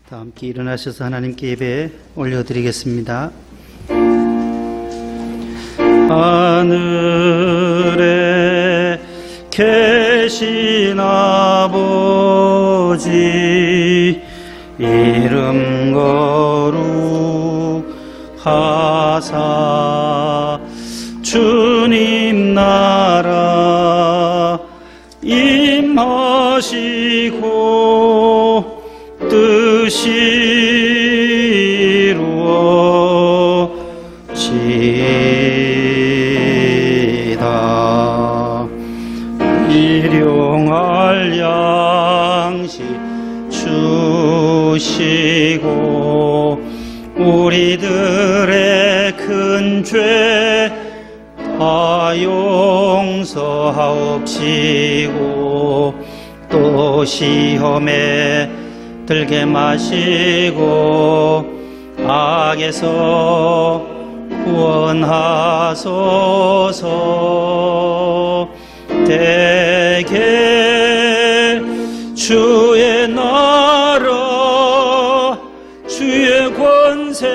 다 함께 일어나셔서 하나님께 예배 올려드리겠습니다. 하늘에 계신 아버지 이름 거룩하사 주님 나라 임하시고 뜻이 이루어지이다. 일용할 양식 주시고 우리들의 큰 죄 다 용서하옵시고 또 시험에 들게 마시고 악에서 구원하소서. 대개 주의 나라 주의 권세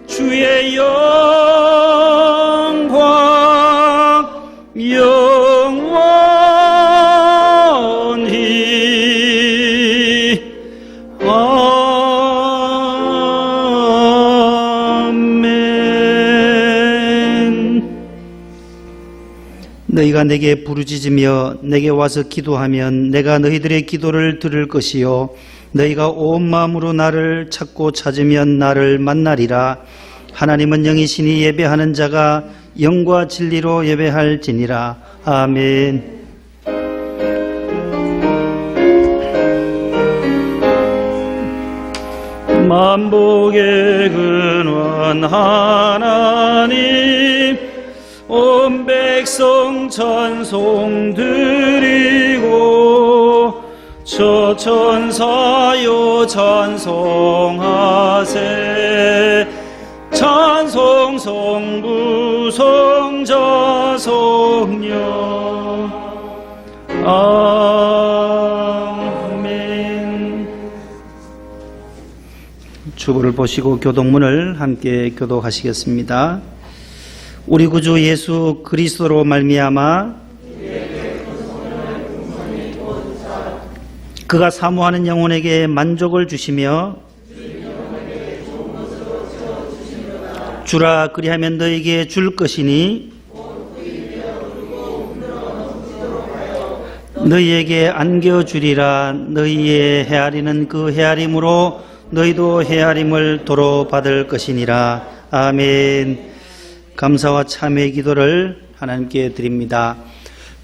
주의 영광 영원히 아멘. 너희가 내게 부르짖으며 내게 와서 기도하면 내가 너희들의 기도를 들을 것이요 너희가 온 마음으로 나를 찾고 찾으면 나를 만나리라. 하나님은 영이시니 예배하는 자가 영과 진리로 예배할지니라. 아멘. 만복의 근원 하나님 온 백성 찬송 드리고 저 천사여 찬송하세. 찬송 성부 성자 성령 아멘. 주보를 보시고 교독문을 함께 교독하시겠습니다. 우리 구주 예수 그리스도로 말미암아 그가 사모하는 영혼에게 만족을 주시며 주라 그리하면 너에게 줄 것이니 너희에게 안겨주리라. 너희의 헤아리는 그 헤아림으로 너희도 헤아림을 도로 받을 것이니라. 아멘. 감사와 참회의 기도를 하나님께 드립니다.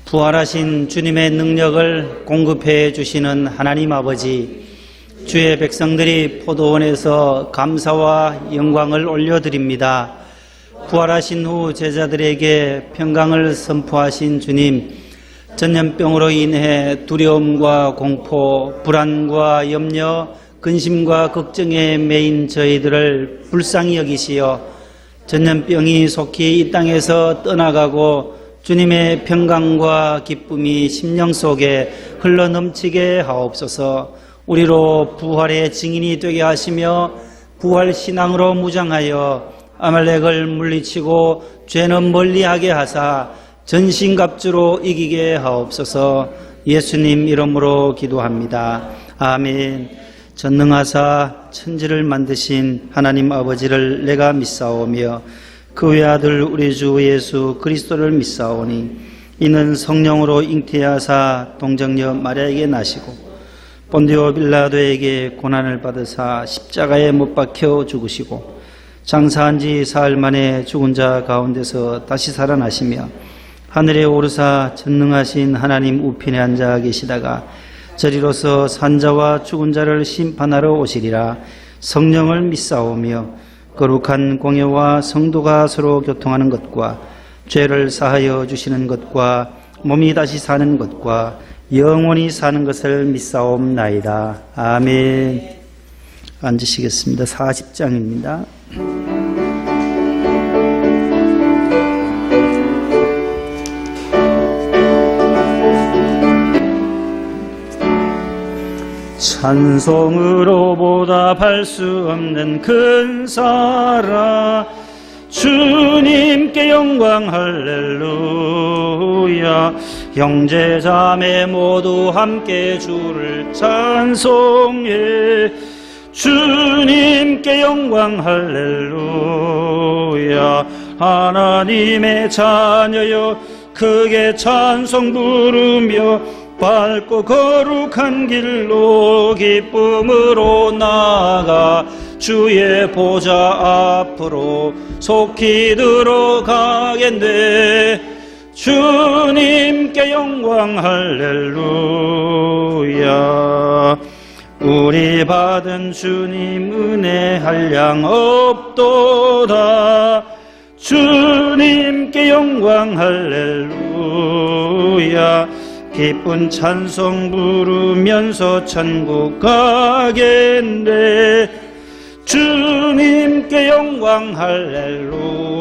부활하신 주님의 능력을 공급해 주시는 하나님 아버지, 주의 백성들이 포도원에서 감사와 영광을 올려드립니다. 부활하신 후 제자들에게 평강을 선포하신 주님, 전염병으로 인해 두려움과 공포, 불안과 염려, 근심과 걱정에 매인 저희들을 불쌍히 여기시어 전염병이 속히 이 땅에서 떠나가고 주님의 평강과 기쁨이 심령 속에 흘러넘치게 하옵소서. 우리로 부활의 증인이 되게 하시며 부활 신앙으로 무장하여 아말렉을 물리치고 죄는 멀리하게 하사 전신갑주로 이기게 하옵소서. 예수님 이름으로 기도합니다. 아멘. 전능하사 천지를 만드신 하나님 아버지를 내가 믿사오며 그 외아들 우리 주 예수 그리스도를 믿사오니 이는 성령으로 잉태하사 동정녀 마리아에게 나시고 본디오 빌라도에게 고난을 받으사 십자가에 못 박혀 죽으시고 장사한 지 사흘 만에 죽은 자 가운데서 다시 살아나시며 하늘에 오르사 전능하신 하나님 우편에 앉아 계시다가 저리로서 산자와 죽은 자를 심판하러 오시리라. 성령을 믿사오며 거룩한 공예와 성도가 서로 교통하는 것과 죄를 사하여 주시는 것과 몸이 다시 사는 것과 영원히 사는 것을 믿사옵나이다. 아멘. 앉으시겠습니다. 40장입니다. 찬송으로 보답할 수 없는 큰 사랑 주님께 영광 할렐루야. 형제자매 모두 함께 주를 찬송해. 주님께 영광 할렐루야. 하나님의 자녀여 크게 찬송 부르며 밝고 거룩한 길로 기쁨으로 나아가 주의 보좌 앞으로 속히 들어가겠네. 주님께 영광 할렐루야. 우리 받은 주님 은혜 한량 없도다. 주님께 영광 할렐루야. 기쁜 찬송 부르면서 천국 가겠네. 주님께 영광 할렐루야.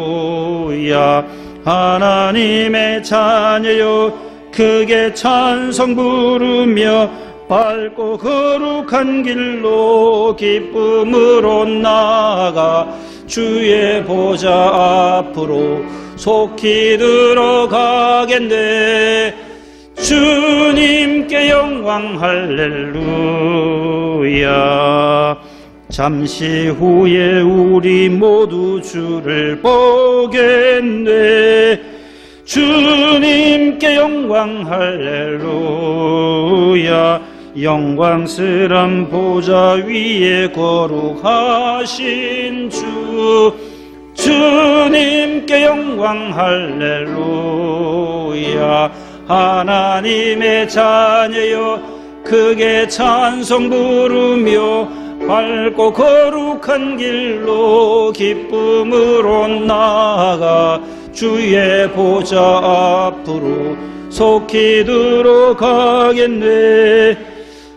하나님의 자녀여 크게 찬송 부르며 밝고 거룩한 길로 기쁨으로 나아가 주의 보좌 앞으로 속히 들어가겠네. 주님께 영광 할렐루야. 잠시 후에 우리 모두 주를 보겠네. 주님께 영광 할렐루야. 영광스런 보좌 위에 거룩하신 주 주님께 영광 할렐루야. 하나님의 자녀여 크게 찬송 부르며 밝고 거룩한 길로 기쁨으로 나아가 주의 보좌 앞으로 속히 들어가겠네.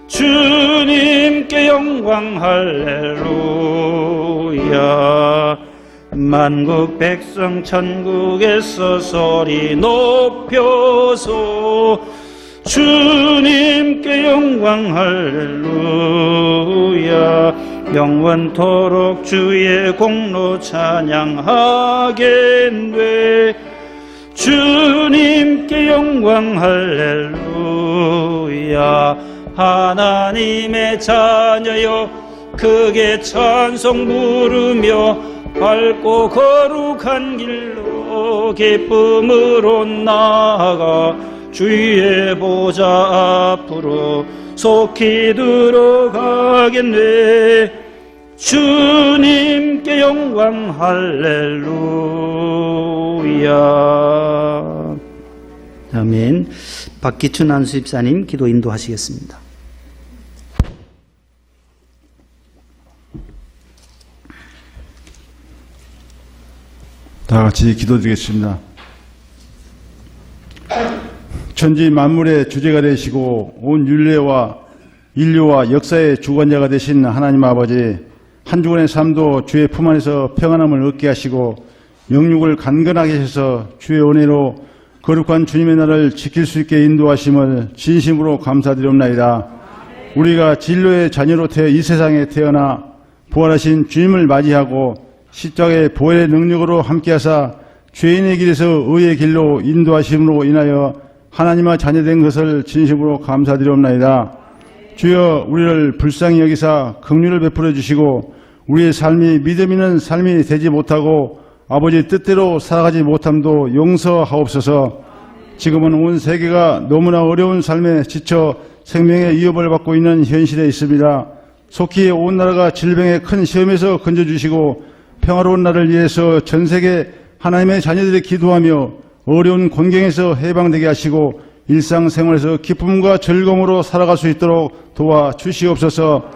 주님께 영광 할렐루야. 만국 백성 천국에서 소리 높여서 주님께 영광 할렐루야. 영원토록 주의 공로 찬양하겠네. 주님께 영광 할렐루야. 하나님의 자녀여 크게 찬송 부르며 밝고 거룩한 길로 기쁨으로 나아가 주의 보좌 앞으로 속히 들어가겠네. 주님께 영광 할렐루야. 아멘. 박기춘 안수집사님 기도 인도하시겠습니다. 다 같이 기도드리겠습니다. 천지 만물의 주제가 되시고 온 율례와 인류와 역사의 주관자가 되신 하나님 아버지, 한 주간의 삶도 주의 품 안에서 평안함을 얻게 하시고 영육을 간건하게 하셔서 주의 은혜로 거룩한 주님의 날을 지킬 수 있게 인도하심을 진심으로 감사드리옵나이다. 우리가 진로의 자녀로 태어 이 세상에 태어나 부활하신 주님을 맞이하고 십자가의 보혈의 능력으로 함께하사 죄인의 길에서 의의 길로 인도하심으로 인하여 하나님의 자녀된 것을 진심으로 감사드리옵나이다. 주여, 우리를 불쌍히 여기사 긍휼을 베풀어 주시고 우리의 삶이 믿음 있는 삶이 되지 못하고 아버지 뜻대로 살아가지 못함도 용서하옵소서. 지금은 온 세계가 너무나 어려운 삶에 지쳐 생명의 위협을 받고 있는 현실에 있습니다. 속히 온 나라가 질병의 큰 시험에서 건져주시고 평화로운 날을 위해서 전 세계 하나님의 자녀들이 기도하며 어려운 곤경에서 해방되게 하시고 일상생활에서 기쁨과 즐거움으로 살아갈 수 있도록 도와주시옵소서.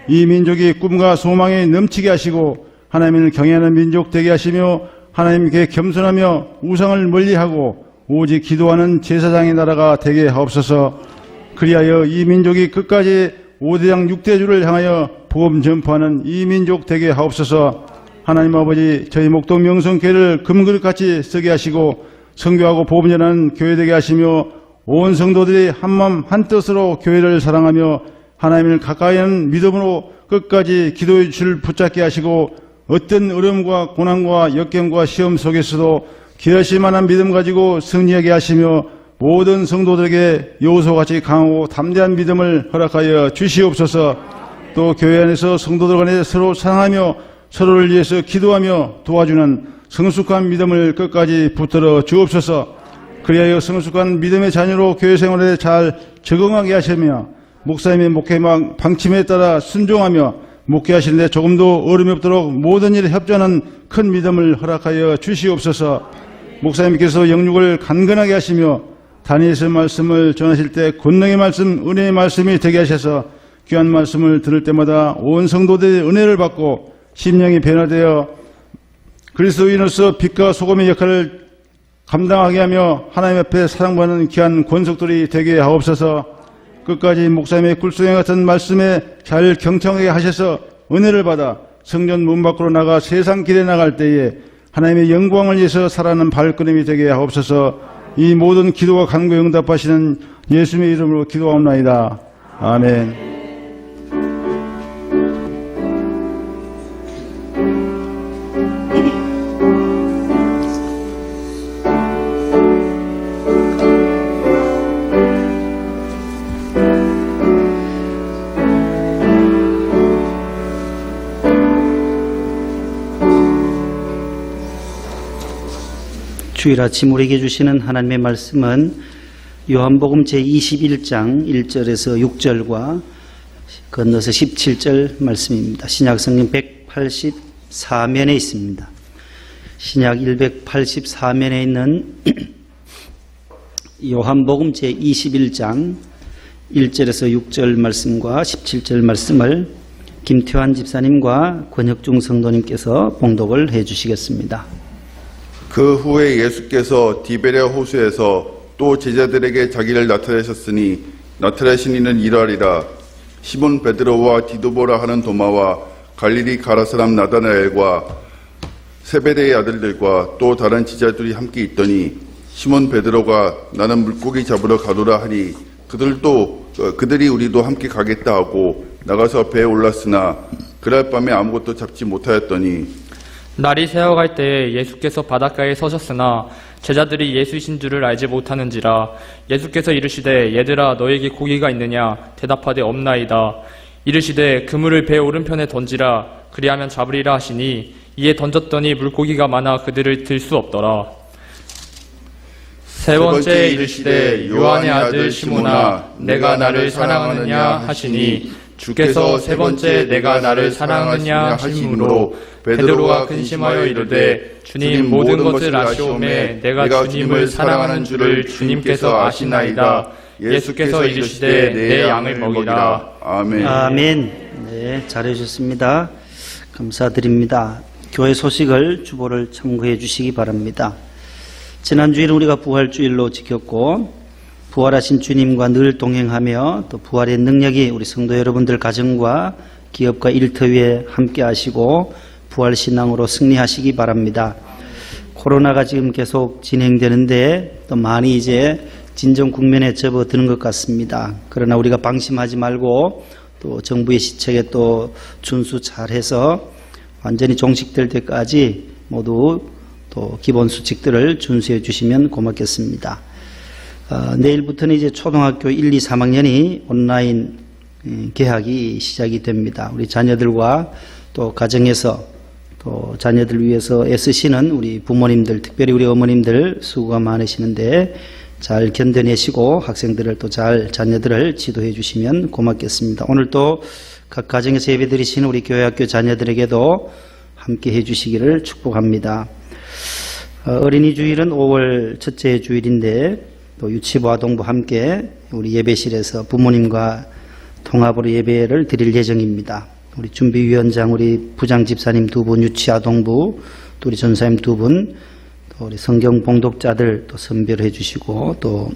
이 민족이 꿈과 소망에 넘치게 하시고 하나님을 경외하는 민족 되게 하시며 하나님께 겸손하며 우상을 멀리하고 오직 기도하는 제사장의 나라가 되게 하옵소서. 그리하여 이 민족이 끝까지 5대장 6대주를 향하여 복음 전파하는 이 민족 되게 하옵소서. 하나님 아버지, 저희 목동 명성교회를 금그릇같이 쓰게 하시고 선교하고 복음 전하는 교회 되게 하시며 온 성도들이 한마음 한뜻으로 교회를 사랑하며 하나님을 가까이 하는 믿음으로 끝까지 기도의 줄 붙잡게 하시고 어떤 어려움과 고난과 역경과 시험 속에서도 기하실 만한 믿음 가지고 승리하게 하시며 모든 성도들에게 여호수아같이 강하고 담대한 믿음을 허락하여 주시옵소서. 또 교회 안에서 성도들 간에 서로 사랑하며 서로를 위해서 기도하며 도와주는 성숙한 믿음을 끝까지 붙들어 주옵소서. 그리하여 성숙한 믿음의 자녀로 교회 생활에 잘 적응하게 하시며 목사님의 목회 방침에 따라 순종하며 목회하시는데 조금도 어려움이 없도록 모든 일에 협조하는 큰 믿음을 허락하여 주시옵소서. 목사님께서 영육을 간근하게 하시며 다니엘서 말씀을 전하실 때 권능의 말씀, 은혜의 말씀이 되게 하셔서 귀한 말씀을 들을 때마다 온 성도들의 은혜를 받고 심령이 변화되어 그리스도인으로서 빛과 소금의 역할을 감당하게 하며 하나님 앞에 사랑받는 귀한 권속들이 되게 하옵소서. 끝까지 목사님의 꿀송이 같은 말씀에 잘 경청하게 하셔서 은혜를 받아 성전 문 밖으로 나가 세상 길에 나갈 때에 하나님의 영광을 위해서 살아가는 발걸음이 되게 하옵소서. 이 모든 기도와 간구 응답하시는 예수님의 이름으로 기도하옵나이다. 아멘. 주일 아침 우리에게 주시는 하나님의 말씀은 요한복음 제21장 1절에서 6절과 건너서 17절 말씀입니다. 신약성경 184면에 있습니다. 신약 184면에 있는 요한복음 제21장 1절에서 6절 말씀과 17절 말씀을 김태환 집사님과 권혁중 성도님께서 봉독을 해 주시겠습니다. 그 후에 예수께서 디베랴 호수에서 또 제자들에게 자기를 나타내셨으니 나타내신 이는 이러하리라. 시몬 베드로와 디도보라 하는 도마와 갈릴리 가라 사람 나다나엘과 세베대의 아들들과 또 다른 제자들이 함께 있더니 시몬 베드로가 나는 물고기 잡으러 가노라 하니 그들이 우리도 함께 가겠다 하고 나가서 배에 올랐으나 그날 밤에 아무것도 잡지 못하였더니 날이 새어갈 때에 예수께서 바닷가에 서셨으나 제자들이 예수이신 줄을 알지 못하는지라. 예수께서 이르시되 얘들아 너에게 고기가 있느냐 대답하되 없나이다. 이르시되 그물을 배 오른편에 던지라 그리하면 잡으리라 하시니 이에 던졌더니 물고기가 많아 그들을 들 수 없더라. 세 번째 이르시되 요한의 아들 시몬아 내가 나를 사랑하느냐 하시니 주께서 세 번째 내가 나를 사랑하느냐 하심으로 베드로가 근심하여 이르되 주님 모든 것을 아시오매 내가 주님을 사랑하는 줄을 주님께서 아시나이다. 예수께서 이르시되 내 양을 먹이라. 아멘. 아멘. 네, 잘해주셨습니다. 감사드립니다. 교회 소식을 주보를 참고해 주시기 바랍니다. 지난주에는 우리가 부활주일로 지켰고 부활하신 주님과 늘 동행하며 또 부활의 능력이 우리 성도 여러분들 가정과 기업과 일터위에 함께 하시고 부활신앙으로 승리하시기 바랍니다. 코로나가 지금 계속 진행되는데 또 많이 이제 진정 국면에 접어드는 것 같습니다. 그러나 우리가 방심하지 말고 또 정부의 시책에 또 준수 잘해서 완전히 종식될 때까지 모두 또 기본 수칙들을 준수해 주시면 고맙겠습니다. 내일부터는 이제 초등학교 1, 2, 3학년이 온라인 개학이 시작이 됩니다. 우리 자녀들과 또 가정에서 또 자녀들 위해서 애쓰시는 우리 부모님들, 특별히 우리 어머님들 수고가 많으시는데 잘 견뎌내시고 학생들을 또 잘 자녀들을 지도해 주시면 고맙겠습니다. 오늘 또 각 가정에서 예배 드리시는 우리 교회학교 자녀들에게도 함께 해 주시기를 축복합니다. 어린이 주일은 5월 첫째 주일인데 또 유치부 아동부 함께 우리 예배실에서 부모님과 통합으로 예배를 드릴 예정입니다. 우리 준비위원장 우리 부장 집사님 2분, 유치 아동부 또 우리 전사님 2분, 또 우리 성경 봉독자들 또 선별해 주시고 또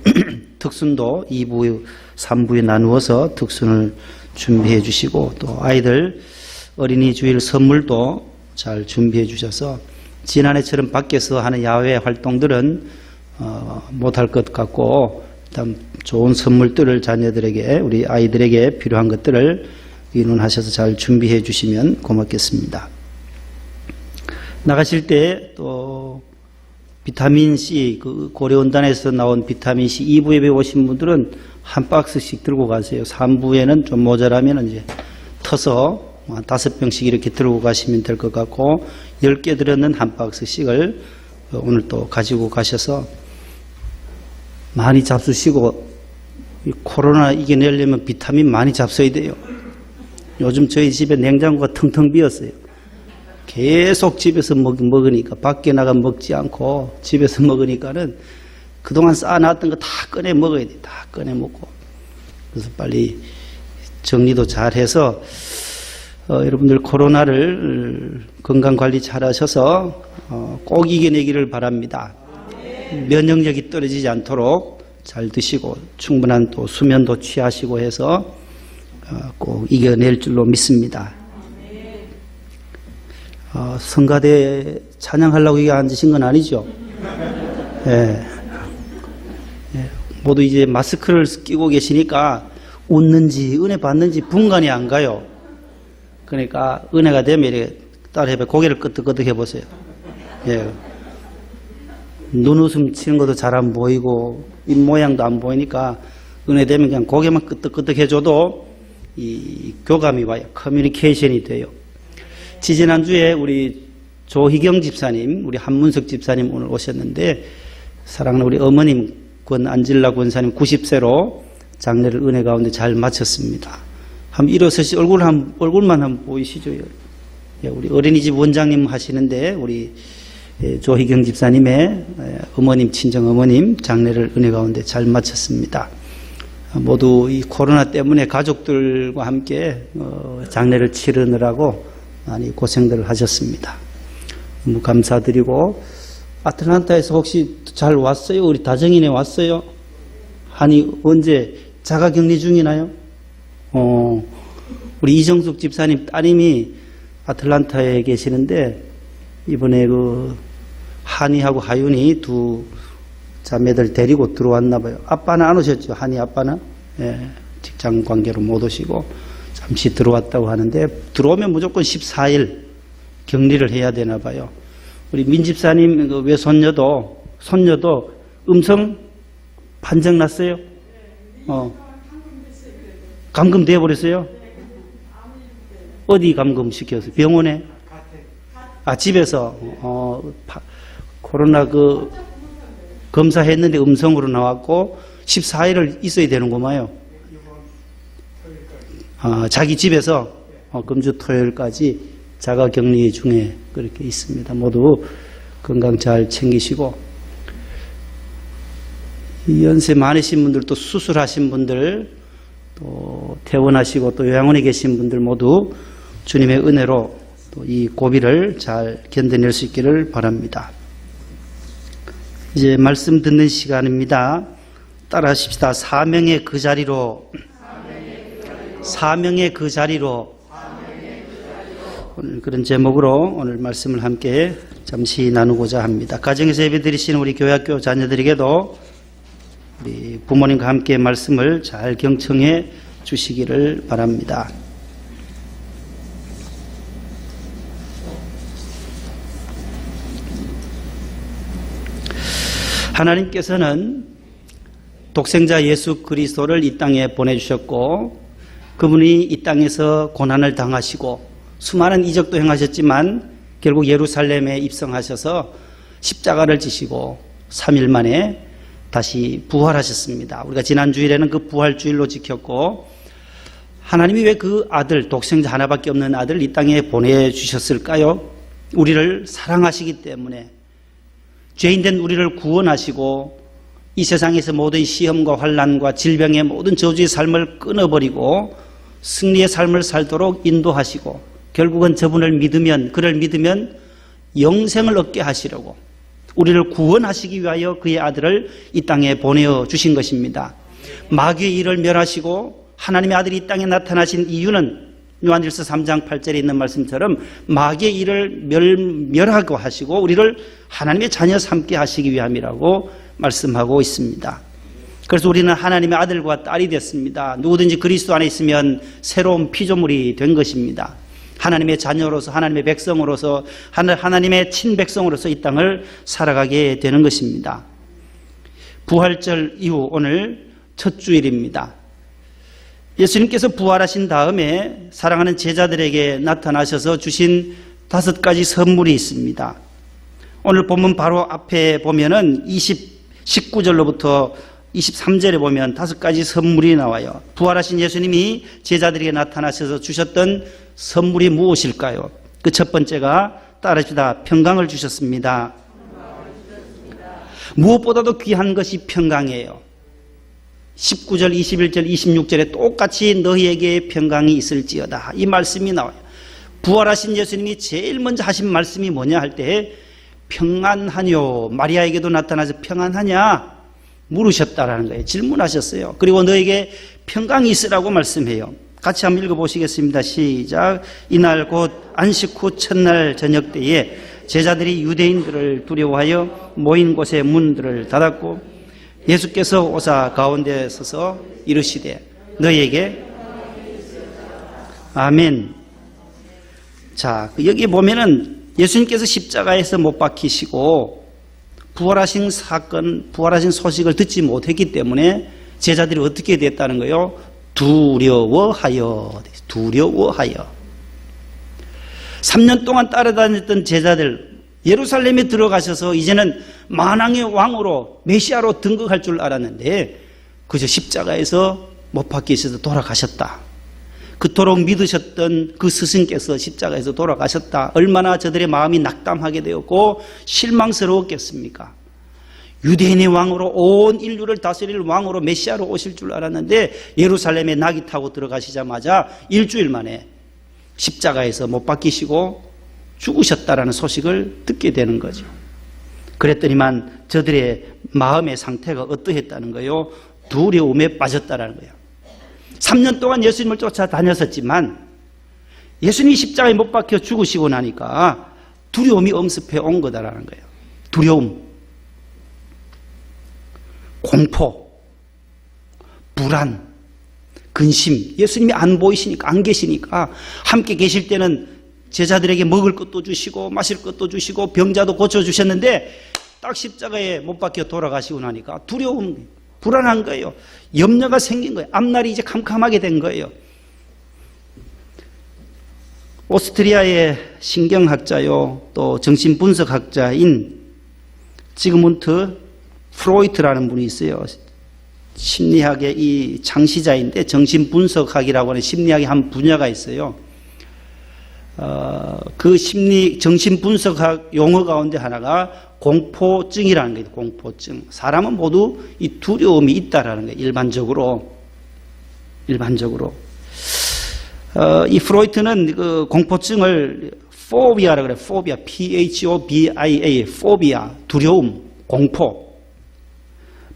특순도 2부, 3부에 나누어서 특순을 준비해 주시고 또 아이들 어린이 주일 선물도 잘 준비해 주셔서 지난해처럼 밖에서 하는 야외 활동들은 못할 것 같고 일단 좋은 선물들을 자녀들에게, 우리 아이들에게 필요한 것들을 의논하셔서 잘 준비해 주시면 고맙겠습니다. 나가실 때 또 비타민C, 그 고려원단에서 나온 비타민C 2부 예배 오신 분들은 한 박스씩 들고 가세요. 3부에는 좀 모자라면 이제 터서 5병씩 이렇게 들고 가시면 될 것 같고, 10개 들었는 한 박스씩을 오늘 또 가지고 가셔서 많이 잡수시고, 이 코로나 이겨내려면 비타민 많이 잡숴야 돼요. 요즘 저희 집에 냉장고가 텅텅 비었어요. 계속 집에서 먹으니까, 밖에 나가 먹지 않고 집에서 먹으니까는 그동안 쌓아놨던 거 다 꺼내 먹어야 돼. 다 꺼내 먹고. 그래서 빨리 정리도 잘 해서 여러분들 코로나를 건강관리 잘 하셔서 꼭 이겨내기를 바랍니다. 면역력이 떨어지지 않도록 잘 드시고 충분한 또 수면도 취하시고 해서 꼭 이겨낼 줄로 믿습니다. 성가대 찬양하려고 여기 앉으신 건 아니죠? 예. 예. 모두 이제 마스크를 끼고 계시니까 웃는지 은혜 받는지 분간이 안 가요. 그러니까 은혜가 되면 이렇게 따라해봐. 고개를 끄덕끄덕 해보세요. 예. 눈웃음 치는 것도 잘 안 보이고 입 모양도 안 보이니까 은혜 되면 그냥 고개만 끄덕끄덕 해줘도 이 교감이 와요. 커뮤니케이션이 돼요. 지지난주에 우리 조희경 집사님, 우리 한문석 집사님 오늘 오셨는데, 사랑하는 우리 어머님 권안질라 권사님 90세로 장례를 은혜 가운데 잘 마쳤습니다. 한번 일어서시 얼굴만 한번 보이시죠? 예, 우리 어린이집 원장님 하시는데 우리 조희경 집사님의 어머님, 친정 어머님 장례를 은혜 가운데 잘 마쳤습니다. 모두 이 코로나 때문에 가족들과 함께 장례를 치르느라고 많이 고생들을 하셨습니다. 너무 감사드리고, 아틀란타에서 혹시 잘 왔어요? 우리 다정인에 왔어요? 아니, 언제 자가격리 중이나요? 우리 이정숙 집사님 따님이 아틀란타에 계시는데, 이번에 그 한이하고 하윤이 두 자매들 데리고 들어왔나 봐요. 아빠는 안 오셨죠? 한이 아빠는? 예, 직장 관계로 못 오시고 잠시 들어왔다고 하는데, 들어오면 무조건 14일 격리를 해야 되나 봐요. 우리 민 집사님 그 외손녀도 음성 판정 났어요? 감금돼 버렸어요? 어디 감금시켰어요? 병원에? 집에서 코로나 그 검사했는데 음성으로 나왔고 14일을 있어야 되는구만요. 자기 집에서 금주 토요일까지 자가격리 중에 그렇게 있습니다. 모두 건강 잘 챙기시고, 연세 많으신 분들, 또 수술하신 분들, 또 퇴원하시고 또 요양원에 계신 분들 모두 주님의 은혜로 또 이 고비를 잘 견뎌낼 수 있기를 바랍니다. 이제 말씀 듣는 시간입니다. 따라하십시다. 사명의 그 자리로. 사명의 그 자리로. 오늘 그런 제목으로 오늘 말씀을 함께 잠시 나누고자 합니다. 가정에서 예배드리시는 우리 교회학교 자녀들에게도 우리 부모님과 함께 말씀을 잘 경청해 주시기를 바랍니다. 하나님께서는 독생자 예수 그리스도를 이 땅에 보내주셨고, 그분이 이 땅에서 고난을 당하시고 수많은 이적도 행하셨지만 결국 예루살렘에 입성하셔서 십자가를 지시고 3일 만에 다시 부활하셨습니다. 우리가 지난 주일에는 그 부활주일로 지켰고, 하나님이 왜 그 아들, 독생자 하나밖에 없는 아들을 이 땅에 보내주셨을까요? 우리를 사랑하시기 때문에, 죄인된 우리를 구원하시고 이 세상에서 모든 시험과 환난과 질병의 모든 저주의 삶을 끊어버리고 승리의 삶을 살도록 인도하시고, 결국은 저분을 믿으면, 그를 믿으면 영생을 얻게 하시려고 우리를 구원하시기 위하여 그의 아들을 이 땅에 보내주신 것입니다. 마귀의 일을 멸하시고 하나님의 아들이 이 땅에 나타나신 이유는 요한일서 3장 8절에 있는 말씀처럼 마귀의 일을 멸하고 하시고 우리를 하나님의 자녀 삼게 하시기 위함이라고 말씀하고 있습니다. 그래서 우리는 하나님의 아들과 딸이 됐습니다. 누구든지 그리스도 안에 있으면 새로운 피조물이 된 것입니다. 하나님의 자녀로서, 하나님의 백성으로서, 하나님의 친백성으로서 이 땅을 살아가게 되는 것입니다. 부활절 이후 오늘 첫 주일입니다. 예수님께서 부활하신 다음에 사랑하는 제자들에게 나타나셔서 주신 5가지 선물이 있습니다. 오늘 본문 바로 앞에 보면은 19절로부터 23절에 보면 5가지 선물이 나와요. 부활하신 예수님이 제자들에게 나타나셔서 주셨던 선물이 무엇일까요? 그 첫 번째가 따르시다 평강을 주셨습니다. 무엇보다도 귀한 것이 평강이에요. 19절, 21절, 26절에 똑같이 너희에게 평강이 있을지어다. 이 말씀이 나와요. 부활하신 예수님이 제일 먼저 하신 말씀이 뭐냐 할 때 평안하뇨. 마리아에게도 나타나서 평안하냐 물으셨다라는 거예요. 질문하셨어요. 그리고 너에게 평강이 있으라고 말씀해요. 같이 한번 읽어보시겠습니다. 시작. 이날 곧 안식 후 첫날 저녁 때에 제자들이 유대인들을 두려워하여 모인 곳의 문들을 닫았고 예수께서 오사 가운데 서서 이르시되 너희에게 아멘. 자, 여기 보면은 예수님께서 십자가에서 못 박히시고 부활하신 사건, 부활하신 소식을 듣지 못했기 때문에 제자들이 어떻게 됐다는 거예요? 두려워하여. 3년 동안 따라다녔던 제자들 예루살렘에 들어가셔서 이제는 만왕의 왕으로 메시아로 등극할 줄 알았는데 그저 십자가에서 못 박히셔서 돌아가셨다. 그토록 믿으셨던 그 스승께서 십자가에서 돌아가셨다. 얼마나 저들의 마음이 낙담하게 되었고 실망스러웠겠습니까? 유대인의 왕으로 온 인류를 다스릴 왕으로 메시아로 오실 줄 알았는데 예루살렘에 낙이 타고 들어가시자마자 일주일 만에 십자가에서 못 박히시고 죽으셨다라는 소식을 듣게 되는 거죠. 그랬더니만 저들의 마음의 상태가 어떠했다는 거예요? 두려움에 빠졌다라는 거예요. 3년 동안 예수님을 쫓아다녔었지만 예수님이 십자가에 못 박혀 죽으시고 나니까 두려움이 엄습해 온 거다라는 거예요. 두려움, 공포, 불안, 근심. 예수님이 안 보이시니까, 안 계시니까 함께 계실 때는 제자들에게 먹을 것도 주시고 마실 것도 주시고 병자도 고쳐주셨는데 딱 십자가에 못 박혀 돌아가시고 나니까 두려움, 불안한 거예요. 염려가 생긴 거예요. 앞날이 이제 캄캄하게 된 거예요. 오스트리아의 신경학자요 또 정신분석학자인 지그문트 프로이트라는 분이 있어요. 심리학의 이 창시자인데 정신분석학이라고 하는 심리학의 한 분야가 있어요. 그 정신분석학 용어 가운데 하나가 공포증이라는 거예요. 공포증. 사람은 모두 이 두려움이 있다라는 거예요. 일반적으로. 이 프로이트는 그 공포증을 포비아라고 그래요. 포비아, P-H-O-B-I-A, 포비아, 두려움, 공포.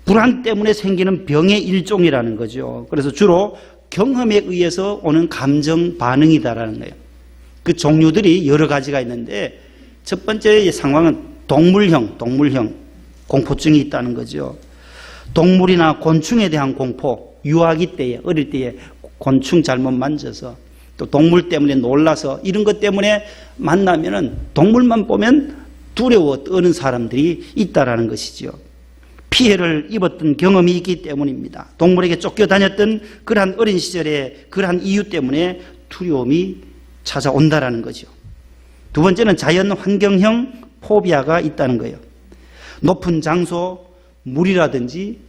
불안 때문에 생기는 병의 일종이라는 거죠. 그래서 주로 경험에 의해서 오는 감정 반응이다라는 거예요. 그 종류들이 여러 가지가 있는데 첫 번째 상황은 동물형 공포증이 있다는 거죠. 동물이나 곤충에 대한 공포, 유아기 때에, 어릴 때에 곤충 잘못 만져서 또 동물 때문에 놀라서 이런 것 때문에 만나면은 동물만 보면 두려워 떠는 사람들이 있다라는 것이죠. 피해를 입었던 경험이 있기 때문입니다. 동물에게 쫓겨다녔던 그러한 어린 시절에 그러한 이유 때문에 두려움이 찾아온다라는 거죠. 두 번째는 자연 환경형 포비아가 있다는 거예요. 높은 장소, 물이라든지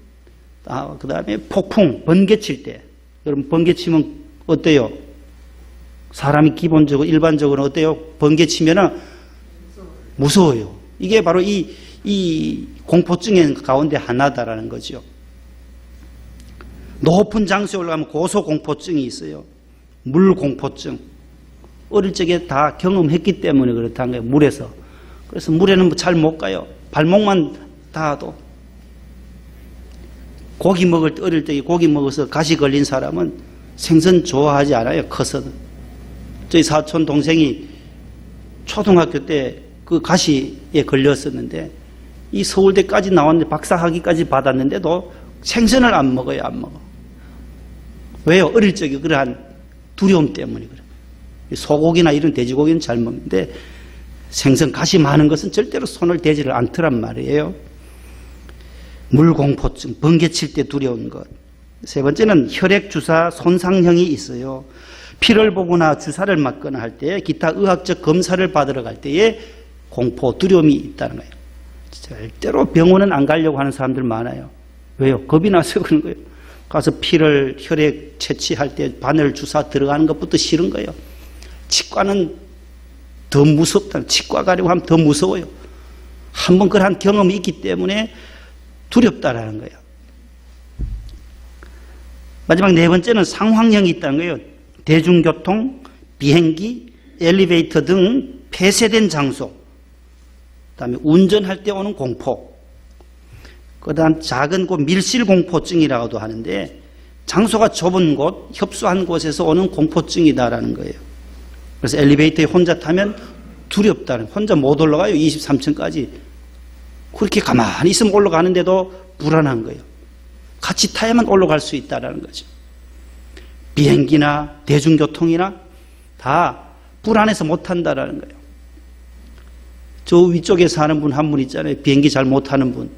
그 다음에 폭풍, 번개 칠 때 여러분 번개 치면 어때요? 사람이 기본적으로 일반적으로 어때요? 번개 치면은 무서워요. 이게 바로 이 공포증의 가운데 하나다라는 거죠. 높은 장소에 올라가면 고소공포증이 있어요. 물공포증. 어릴 적에 다 경험했기 때문에 그렇다는 거예요. 물에서. 그래서 물에는 잘 못 가요. 발목만 닿아도. 고기 먹을 때, 어릴 때 고기 먹어서 가시 걸린 사람은 생선 좋아하지 않아요. 커서는. 저희 사촌 동생이 초등학교 때 그 가시에 걸렸었는데 이 서울대까지 나왔는데 박사학위까지 받았는데도 생선을 안 먹어요, 안 먹어. 왜요? 어릴 적에 그러한 두려움 때문에 그래요. 소고기나 이런 돼지고기는 잘 먹는데 생선 가시 많은 것은 절대로 손을 대지를 않더란 말이에요. 물공포증, 번개 칠 때 두려운 것. 세 번째는 혈액주사 손상형이 있어요. 피를 보거나 주사를 맞거나 할 때 기타 의학적 검사를 받으러 갈 때에 공포, 두려움이 있다는 거예요. 절대로 병원은 안 가려고 하는 사람들 많아요. 왜요? 겁이 나서 그런 거예요. 가서 피를 혈액 채취할 때 바늘 주사 들어가는 것부터 싫은 거예요. 치과는 더 무섭다. 치과 가려고 하면 더 무서워요. 한번 그러한 경험이 있기 때문에 두렵다라는 거예요. 마지막 네 번째는 상황형이 있다는 거예요. 대중교통, 비행기, 엘리베이터 등 폐쇄된 장소, 그다음에 운전할 때 오는 공포, 그다음 작은 곳 밀실공포증이라고도 하는데 장소가 좁은 곳, 협소한 곳에서 오는 공포증이다라는 거예요. 그래서 엘리베이터에 혼자 타면 두렵다는, 혼자 못 올라가요. 23층까지. 그렇게 가만히 있으면 올라가는데도 불안한 거예요. 같이 타야만 올라갈 수 있다는 거죠. 비행기나 대중교통이나 다 불안해서 못 탄다는 거예요. 저 위쪽에 사는 분 한 분 있잖아요. 비행기 잘 못 타는 분.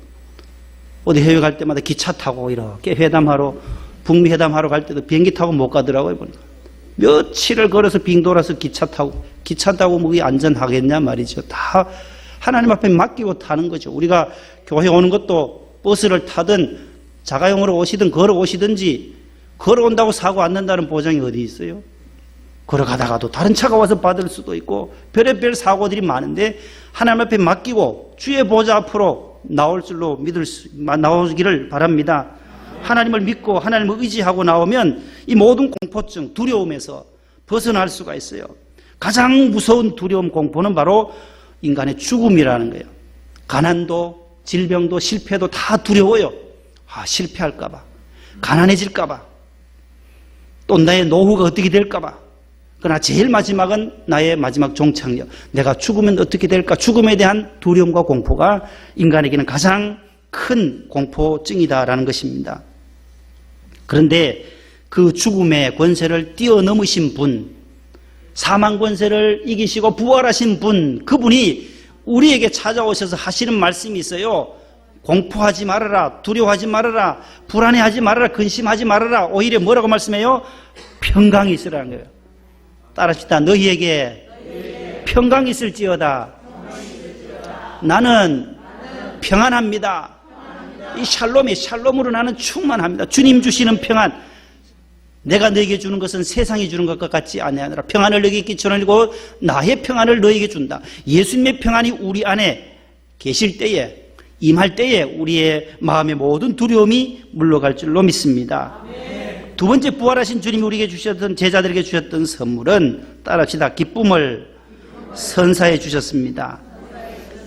어디 해외 갈 때마다 기차 타고 이렇게 회담하러, 북미 회담하러 갈 때도 비행기 타고 못 가더라고요. 보니까. 며칠을 걸어서 빙 돌아서 기차 타고 뭐 그게 안전하겠냐 말이죠. 다 하나님 앞에 맡기고 타는 거죠. 우리가 교회 오는 것도 버스를 타든 자가용으로 오시든 걸어오시든지 걸어온다고 사고 안 난다는 보장이 어디 있어요? 걸어가다가도 다른 차가 와서 받을 수도 있고 별의별 사고들이 많은데 하나님 앞에 맡기고 주의 보좌 앞으로 나올 줄로 나오기를 바랍니다. 하나님을 믿고 하나님을 의지하고 나오면 이 모든 공포증, 두려움에서 벗어날 수가 있어요. 가장 무서운 두려움, 공포는 바로 인간의 죽음이라는 거예요. 가난도, 질병도, 실패도 다 두려워요. 실패할까 봐, 가난해질까 봐, 또 나의 노후가 어떻게 될까 봐. 그러나 제일 마지막은 나의 마지막 종착역, 내가 죽으면 어떻게 될까. 죽음에 대한 두려움과 공포가 인간에게는 가장 큰 공포증이다라는 것입니다. 그런데 그 죽음의 권세를 뛰어넘으신 분, 사망 권세를 이기시고 부활하신 분, 그분이 우리에게 찾아오셔서 하시는 말씀이 있어요. 공포하지 말아라, 두려워하지 말아라, 불안해하지 말아라, 근심하지 말아라. 오히려 뭐라고 말씀해요? 평강이 있으라는 거예요. 따라합시다. 너희에게 평강이 있을지어다. 나는 평안합니다. 이 샬롬으로 나는 충만합니다. 주님 주시는 평안, 내가 너에게 주는 것은 세상이 주는 것과 같지 아니하노라. 평안을 너에게 끼쳐내고 나의 평안을 너에게 준다. 예수님의 평안이 우리 안에 계실 때에, 임할 때에 우리의 마음의 모든 두려움이 물러갈 줄로 믿습니다. 두 번째, 부활하신 주님이 우리에게 주셨던, 제자들에게 주셨던 선물은 따라합시다. 기쁨을 선사해 주셨습니다.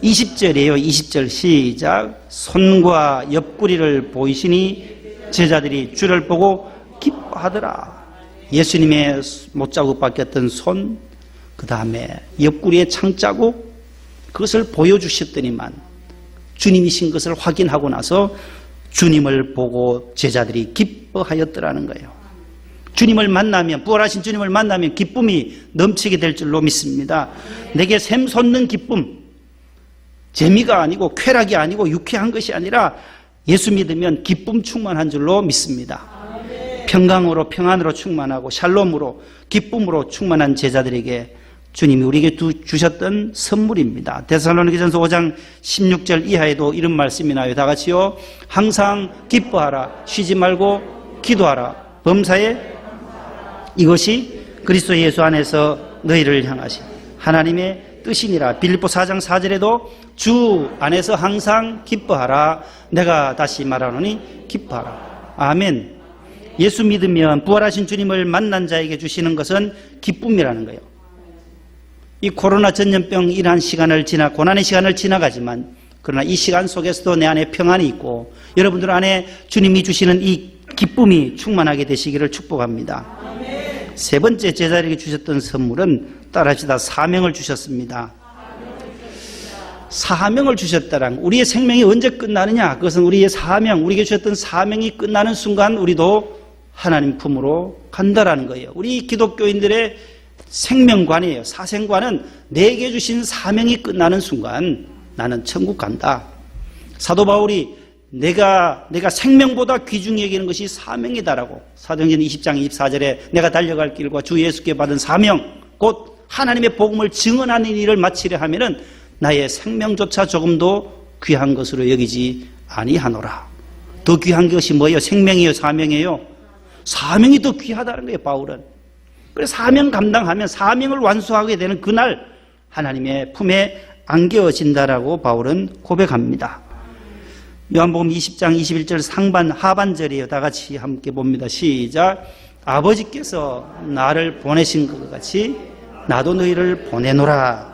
20절이에요. 20절 시작. 손과 옆구리를 보이시니 제자들이 주를 보고 기뻐하더라. 예수님의 못자국 박혔던 손, 그 다음에 옆구리의 창자국, 그것을 보여주셨더니만 주님이신 것을 확인하고 나서 주님을 보고 제자들이 기뻐하였더라는 거예요. 주님을 만나면, 부활하신 주님을 만나면 기쁨이 넘치게 될 줄로 믿습니다. 내게 샘솟는 기쁨, 재미가 아니고 쾌락이 아니고 유쾌한 것이 아니라 예수 믿으면 기쁨 충만한 줄로 믿습니다. 평강으로, 평안으로 충만하고 샬롬으로, 기쁨으로 충만한 제자들에게 주님이 우리에게 주셨던 선물입니다. 데살로니가전서 5장 16절 이하에도 이런 말씀이 나와요. 다 같이요. 항상 기뻐하라, 쉬지 말고 기도하라, 범사에 이것이 그리스도 예수 안에서 너희를 향하신 하나님의 뜻이니라. 빌립보 4장 4절에도 주 안에서 항상 기뻐하라. 내가 다시 말하노니 기뻐하라. 아멘. 예수 믿으면 부활하신 주님을 만난 자에게 주시는 것은 기쁨이라는 거예요. 이 코로나 전염병이라는 시간을 고난의 시간을 지나가지만, 그러나 이 시간 속에서도 내 안에 평안이 있고 여러분들 안에 주님이 주시는 이 기쁨이 충만하게 되시기를 축복합니다. 세 번째, 제자들에게 주셨던 선물은 따라합시다. 사명을 주셨습니다. 사명을 주셨다란, 우리의 생명이 언제 끝나느냐? 그것은 우리의 사명, 우리에게 주셨던 사명이 끝나는 순간 우리도 하나님 품으로 간다라는 거예요. 우리 기독교인들의 생명관이에요. 사생관은 내게 주신 사명이 끝나는 순간 나는 천국 간다. 사도 바울이 내가 생명보다 귀중히 여기는 것이 사명이다라고, 사도행전 20장 24절에 내가 달려갈 길과 주 예수께 받은 사명, 곧 하나님의 복음을 증언하는 일을 마치려 하면은 나의 생명조차 조금도 귀한 것으로 여기지 아니하노라. 더 귀한 것이 뭐예요? 생명이에요, 사명이에요? 사명이 더 귀하다는 거예요, 바울은. 그래서 사명 감당하면, 사명을 완수하게 되는 그날 하나님의 품에 안겨진다라고 바울은 고백합니다. 요한복음 20장 21절 상반 하반절이에요. 다 같이 함께 봅니다. 시작. 아버지께서 나를 보내신 것 같이 나도 너희를 보내노라.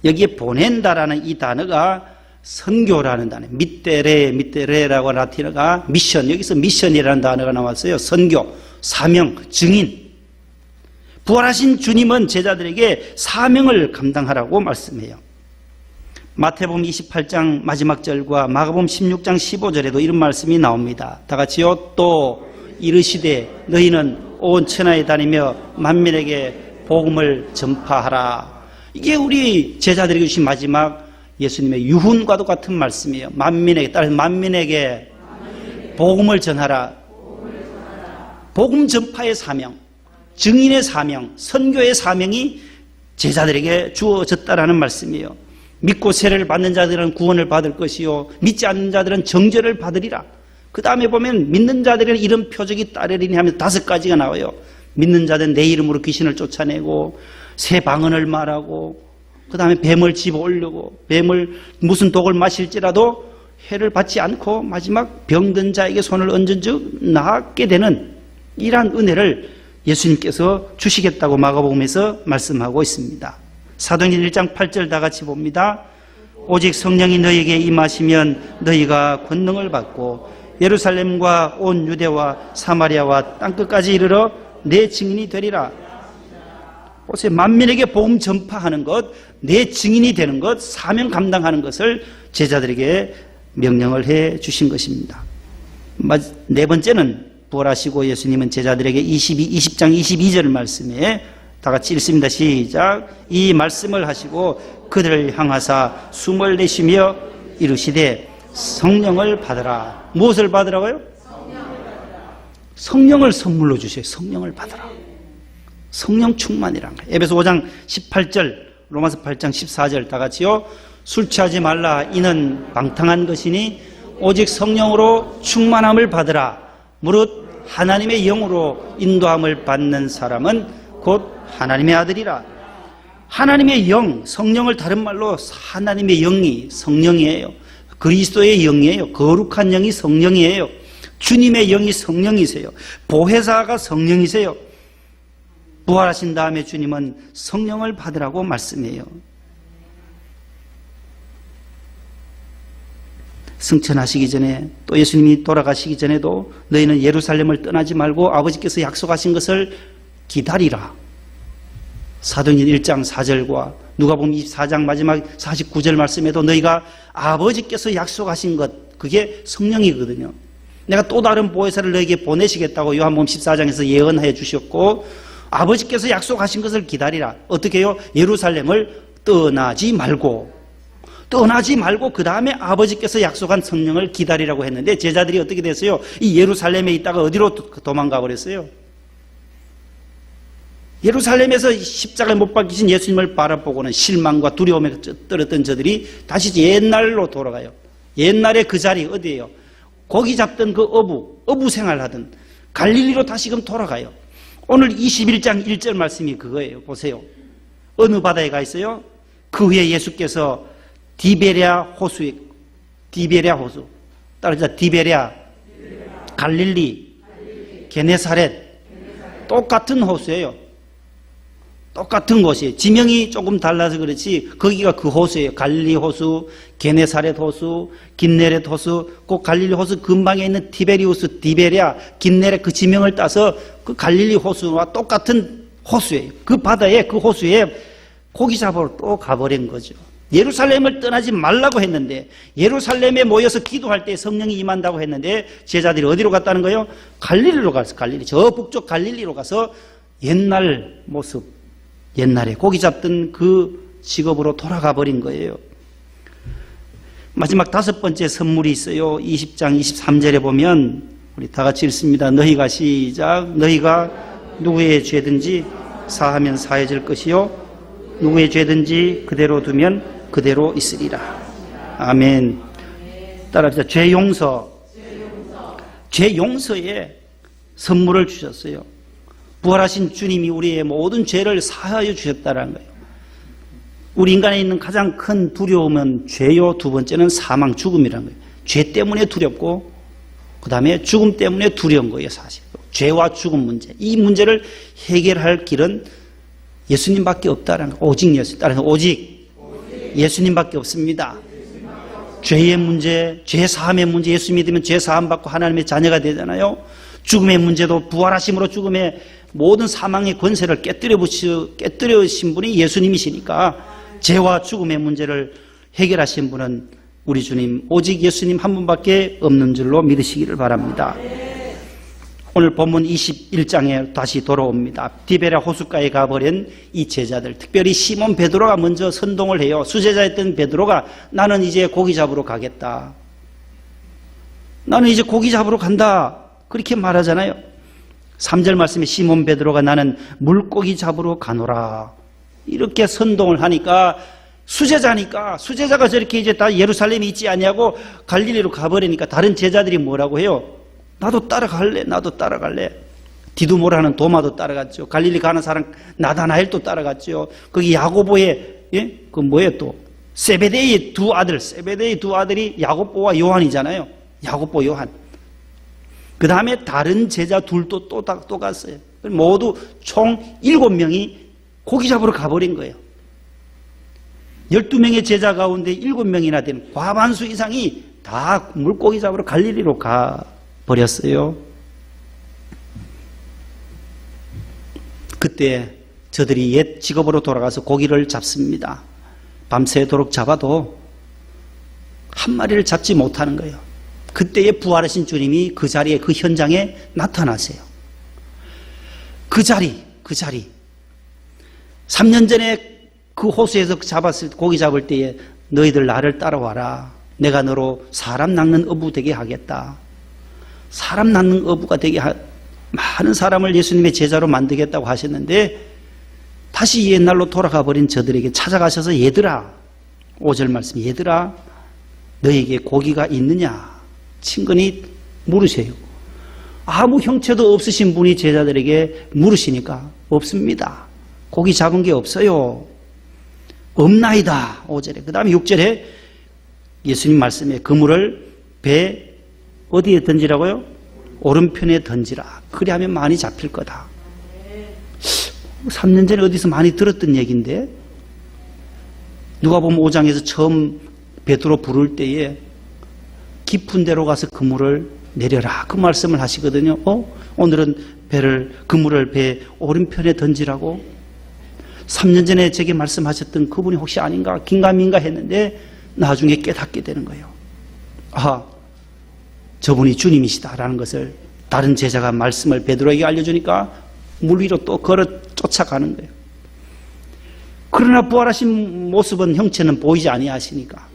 여기에 보낸다라는 이 단어가 선교라는 단어, 미테레라고 라틴어가 미션, 여기서 미션이라는 단어가 나왔어요. 선교, 사명, 증인. 부활하신 주님은 제자들에게 사명을 감당하라고 말씀해요. 마태복음 28장 마지막 절과 마가복음 16장 15절에도 이런 말씀이 나옵니다. 다 같이요. 또 이르시되 너희는 온 천하에 다니며 만민에게 복음을 전파하라. 이게 우리 제자들에게 주신 마지막 예수님의 유훈과도 같은 말씀이에요. 만민에게, 따라서 만민에게 복음을 전하라. 복음 전파의 사명, 증인의 사명, 선교의 사명이 제자들에게 주어졌다라는 말씀이에요. 믿고 세례를 받는 자들은 구원을 받을 것이요 믿지 않는 자들은 정죄를 받으리라. 그 다음에 보면 믿는 자들에는 이런 표적이 따르리니 하면 5가지가 나와요. 믿는 자들은 내 이름으로 귀신을 쫓아내고 새 방언을 말하고, 그 다음에 뱀을 집어 올리고, 뱀을 무슨 독을 마실지라도 해를 받지 않고 마지막 병든 자에게 손을 얹은 즉 낫게 되는 이러한 은혜를 예수님께서 주시겠다고 마가복음에서 말씀하고 있습니다. 사도행전 1장 8절 다 같이 봅니다. 오직 성령이 너희에게 임하시면 너희가 권능을 받고 예루살렘과 온 유대와 사마리아와 땅끝까지 이르러 내 증인이 되리라. 보세요. 만민에게 복음 전파하는 것, 내 증인이 되는 것, 사명 감당하는 것을 제자들에게 명령을 해 주신 것입니다. 네 번째는 부활하시고 예수님은 제자들에게 20장 22절 말씀에 다 같이 읽습니다. 시작. 이 말씀을 하시고 그들을 향하사 숨을 내쉬며 이르시되 성령을 받으라. 무엇을 받으라고요? 성령을 선물로 주세요. 성령을 받으라. 성령 충만이란 거예요. 에베소 5장 18절, 로마서 8장 14절 다 같이요. 술 취하지 말라. 이는 방탕한 것이니 오직 성령으로 충만함을 받으라. 무릇 하나님의 영으로 인도함을 받는 사람은 곧 하나님의 아들이라. 하나님의 영, 성령을 다른 말로 하나님의 영이 성령이에요. 그리스도의 영이에요. 거룩한 영이 성령이에요. 주님의 영이 성령이세요. 보혜사가 성령이세요. 부활하신 다음에 주님은 성령을 받으라고 말씀해요. 승천하시기 전에, 또 예수님이 돌아가시기 전에도 너희는 예루살렘을 떠나지 말고 아버지께서 약속하신 것을 기다리라. 사도행전 1장 4절과 누가복음 24장 마지막 49절 말씀에도 너희가 아버지께서 약속하신 것, 그게 성령이거든요. 내가 또 다른 보혜사를 너에게 보내시겠다고 요한복음 14장에서 예언해 주셨고, 아버지께서 약속하신 것을 기다리라. 어떻게 해요? 예루살렘을 떠나지 말고 그 다음에 아버지께서 약속한 성령을 기다리라고 했는데, 제자들이 어떻게 됐어요? 이 예루살렘에 있다가 어디로 도망가 버렸어요? 예루살렘에서 십자가에 못 박히신 예수님을 바라보고는 실망과 두려움에 떨었던 저들이 다시 옛날로 돌아가요. 옛날에 그 자리 어디예요? 고기 잡던 그 어부 생활하던 갈릴리로 다시금 돌아가요. 오늘 21장 1절 말씀이 그거예요. 보세요. 어느 바다에 가 있어요? 그 후에 예수께서 디베랴 호수, 따라서 디베랴, 갈릴리, 게네사렛, 똑같은 호수예요. 똑같은 곳이에요. 지명이 조금 달라서 그렇지 거기가 그 호수예요. 갈릴리 호수, 게네사렛 호수, 긴네렛 호수, 그 갈릴리 호수 근방에 있는 티베리우스, 디베랴, 긴네렛 그 지명을 따서 그 갈릴리 호수와 똑같은 호수예요. 그 바다에, 그 호수에 고기 잡으러 또 가버린 거죠. 예루살렘을 떠나지 말라고 했는데, 예루살렘에 모여서 기도할 때 성령이 임한다고 했는데 제자들이 어디로 갔다는 거예요? 갈릴리로 갔어. 갈릴리. 저 북쪽 갈릴리로 가서 옛날 모습, 옛날에 고기 잡던 그 직업으로 돌아가 버린 거예요. 마지막 5번째 선물이 있어요. 20장 23절에 보면 우리 다 같이 읽습니다. 너희가 시작. 너희가 누구의 죄든지 사하면 사해질 것이요 누구의 죄든지 그대로 두면 그대로 있으리라. 아멘. 따라합시다. 죄 용서. 죄 용서에 선물을 주셨어요. 부활하신 주님이 우리의 모든 죄를 사하여 주셨다는 거예요. 우리 인간에 있는 가장 큰 두려움은 죄요. 두 번째는 사망, 죽음이라는 거예요. 죄 때문에 두렵고 그 다음에 죽음 때문에 두려운 거예요. 사실 죄와 죽음 문제, 이 문제를 해결할 길은 예수님밖에 없다는 거예요. 오직 예수. 따라서 오직 예수님밖에 없습니다. 죄의 문제, 죄 사함의 문제, 예수 믿으면 죄 사함 받고 하나님의 자녀가 되잖아요. 죽음의 문제도 부활하심으로 죽음의 모든 사망의 권세를 깨뜨려신 분이 예수님이시니까 죄와 죽음의 문제를 해결하신 분은 우리 주님, 오직 예수님 한 분밖에 없는 줄로 믿으시기를 바랍니다. 오늘 본문 21장에 다시 돌아옵니다. 디베랴 호숫가에 가버린 이 제자들, 특별히 시몬 베드로가 먼저 선동을 해요. 수제자였던 베드로가 나는 이제 고기 잡으러 가겠다. 나는 이제 고기 잡으러 간다. 그렇게 말하잖아요. 3절 말씀에 시몬 베드로가 나는 물고기 잡으러 가노라. 이렇게 선동을 하니까 수제자가 저렇게 이제 다 예루살렘에 있지 아니하고 갈릴리로 가버리니까 다른 제자들이 뭐라고 해요? 나도 따라갈래. 디두모라는 도마도 따라갔죠. 갈릴리 가는 사람 나다나엘도 따라갔죠. 거기 야고보의 그 뭐예요 또 세베데이의 두 아들이 야고보와 요한이잖아요. 야고보 요한. 그 다음에 다른 제자 둘도 또 갔어요. 모두 총 7명이 고기 잡으러 가버린 거예요. 12명의 제자 가운데 7명이나 되는 과반수 이상이 다 물고기 잡으러 갈릴리로 가버렸어요. 그때 저들이 옛 직업으로 돌아가서 고기를 잡습니다. 밤새도록 잡아도 한 마리를 잡지 못하는 거예요. 그때에 부활하신 주님이 그 자리에, 그 현장에 나타나세요. 그 자리 3년 전에 그 호수에서 고기 잡을 때에 너희들 나를 따라와라. 내가 너로 사람 낚는 어부 되게 하겠다. 사람 낚는 어부가 되게 많은 사람을 예수님의 제자로 만들겠다고 하셨는데 다시 옛날로 돌아가 버린 저들에게 찾아가셔서 얘들아, 5절 말씀, 얘들아 너에게 고기가 있느냐 친근히 물으세요. 아무 형체도 없으신 분이 제자들에게 물으시니까 없습니다. 고기 잡은 게 없어요. 없나이다. 5절에. 그 다음에 6절에 예수님 말씀에 그물을 배 어디에 던지라고요? 오른편에 던지라. 그리하면 많이 잡힐 거다. 3년 전에 어디서 많이 들었던 얘기인데 누가복음 5장에서 처음 베드로 부를 때에 깊은 데로 가서 그물을 내려라. 그 말씀을 하시거든요. 오늘은 그물을 배 오른편에 던지라고? 3년 전에 제게 말씀하셨던 그분이 혹시 아닌가 긴가민가 했는데 나중에 깨닫게 되는 거예요. 저분이 주님이시다라는 것을 다른 제자가 말씀을 베드로에게 알려주니까 물 위로 또 걸어 쫓아가는 거예요. 그러나 부활하신 모습은 형체는 보이지 아니하시니까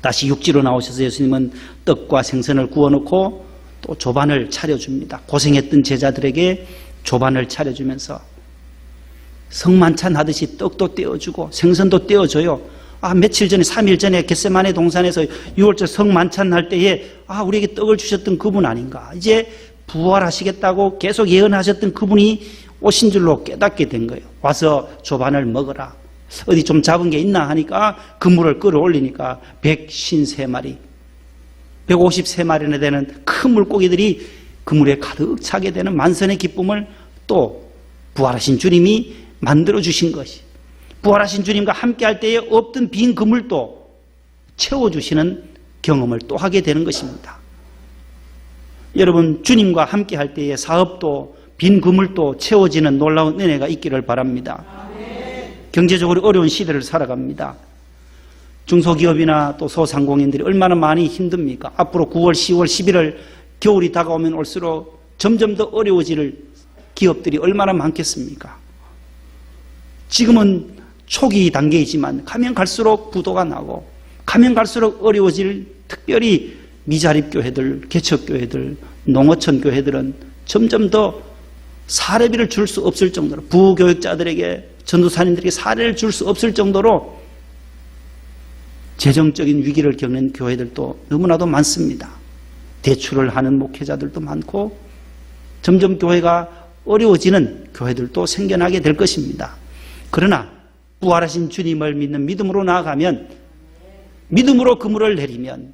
다시 육지로 나오셔서 예수님은 떡과 생선을 구워놓고 또 조반을 차려줍니다. 고생했던 제자들에게 조반을 차려주면서 성만찬 하듯이 떡도 떼어주고 생선도 떼어줘요. 며칠 전에 3일 전에 겟세마네 동산에서 6월절 성만찬 할 때에 우리에게 떡을 주셨던 그분 아닌가. 이제 부활하시겠다고 계속 예언하셨던 그분이 오신 줄로 깨닫게 된 거예요. 와서 조반을 먹어라. 어디 좀 잡은 게 있나 하니까 그물을 끌어올리니까 153마리 153마리나 되는 큰 물고기들이 그물에 가득 차게 되는 만선의 기쁨을 또 부활하신 주님이 만들어주신 것이, 부활하신 주님과 함께 할 때에 없던 빈 그물도 채워주시는 경험을 또 하게 되는 것입니다. 여러분, 주님과 함께 할 때에 사업도 빈 그물도 채워지는 놀라운 은혜가 있기를 바랍니다. 경제적으로 어려운 시대를 살아갑니다. 중소기업이나 또 소상공인들이 얼마나 많이 힘듭니까? 앞으로 9월, 10월, 11월 겨울이 다가오면 올수록 점점 더 어려워질 기업들이 얼마나 많겠습니까? 지금은 초기 단계이지만 가면 갈수록 부도가 나고 가면 갈수록 어려워질 특별히 미자립교회들, 개척교회들, 농어촌 교회들은 점점 더 사례비를 줄 수 없을 정도로 부교육자들에게 전도사님들에게 사례를 줄 수 없을 정도로 재정적인 위기를 겪는 교회들도 너무나도 많습니다. 대출을 하는 목회자들도 많고 점점 교회가 어려워지는 교회들도 생겨나게 될 것입니다. 그러나 부활하신 주님을 믿는 믿음으로 나아가면 믿음으로 그물을 내리면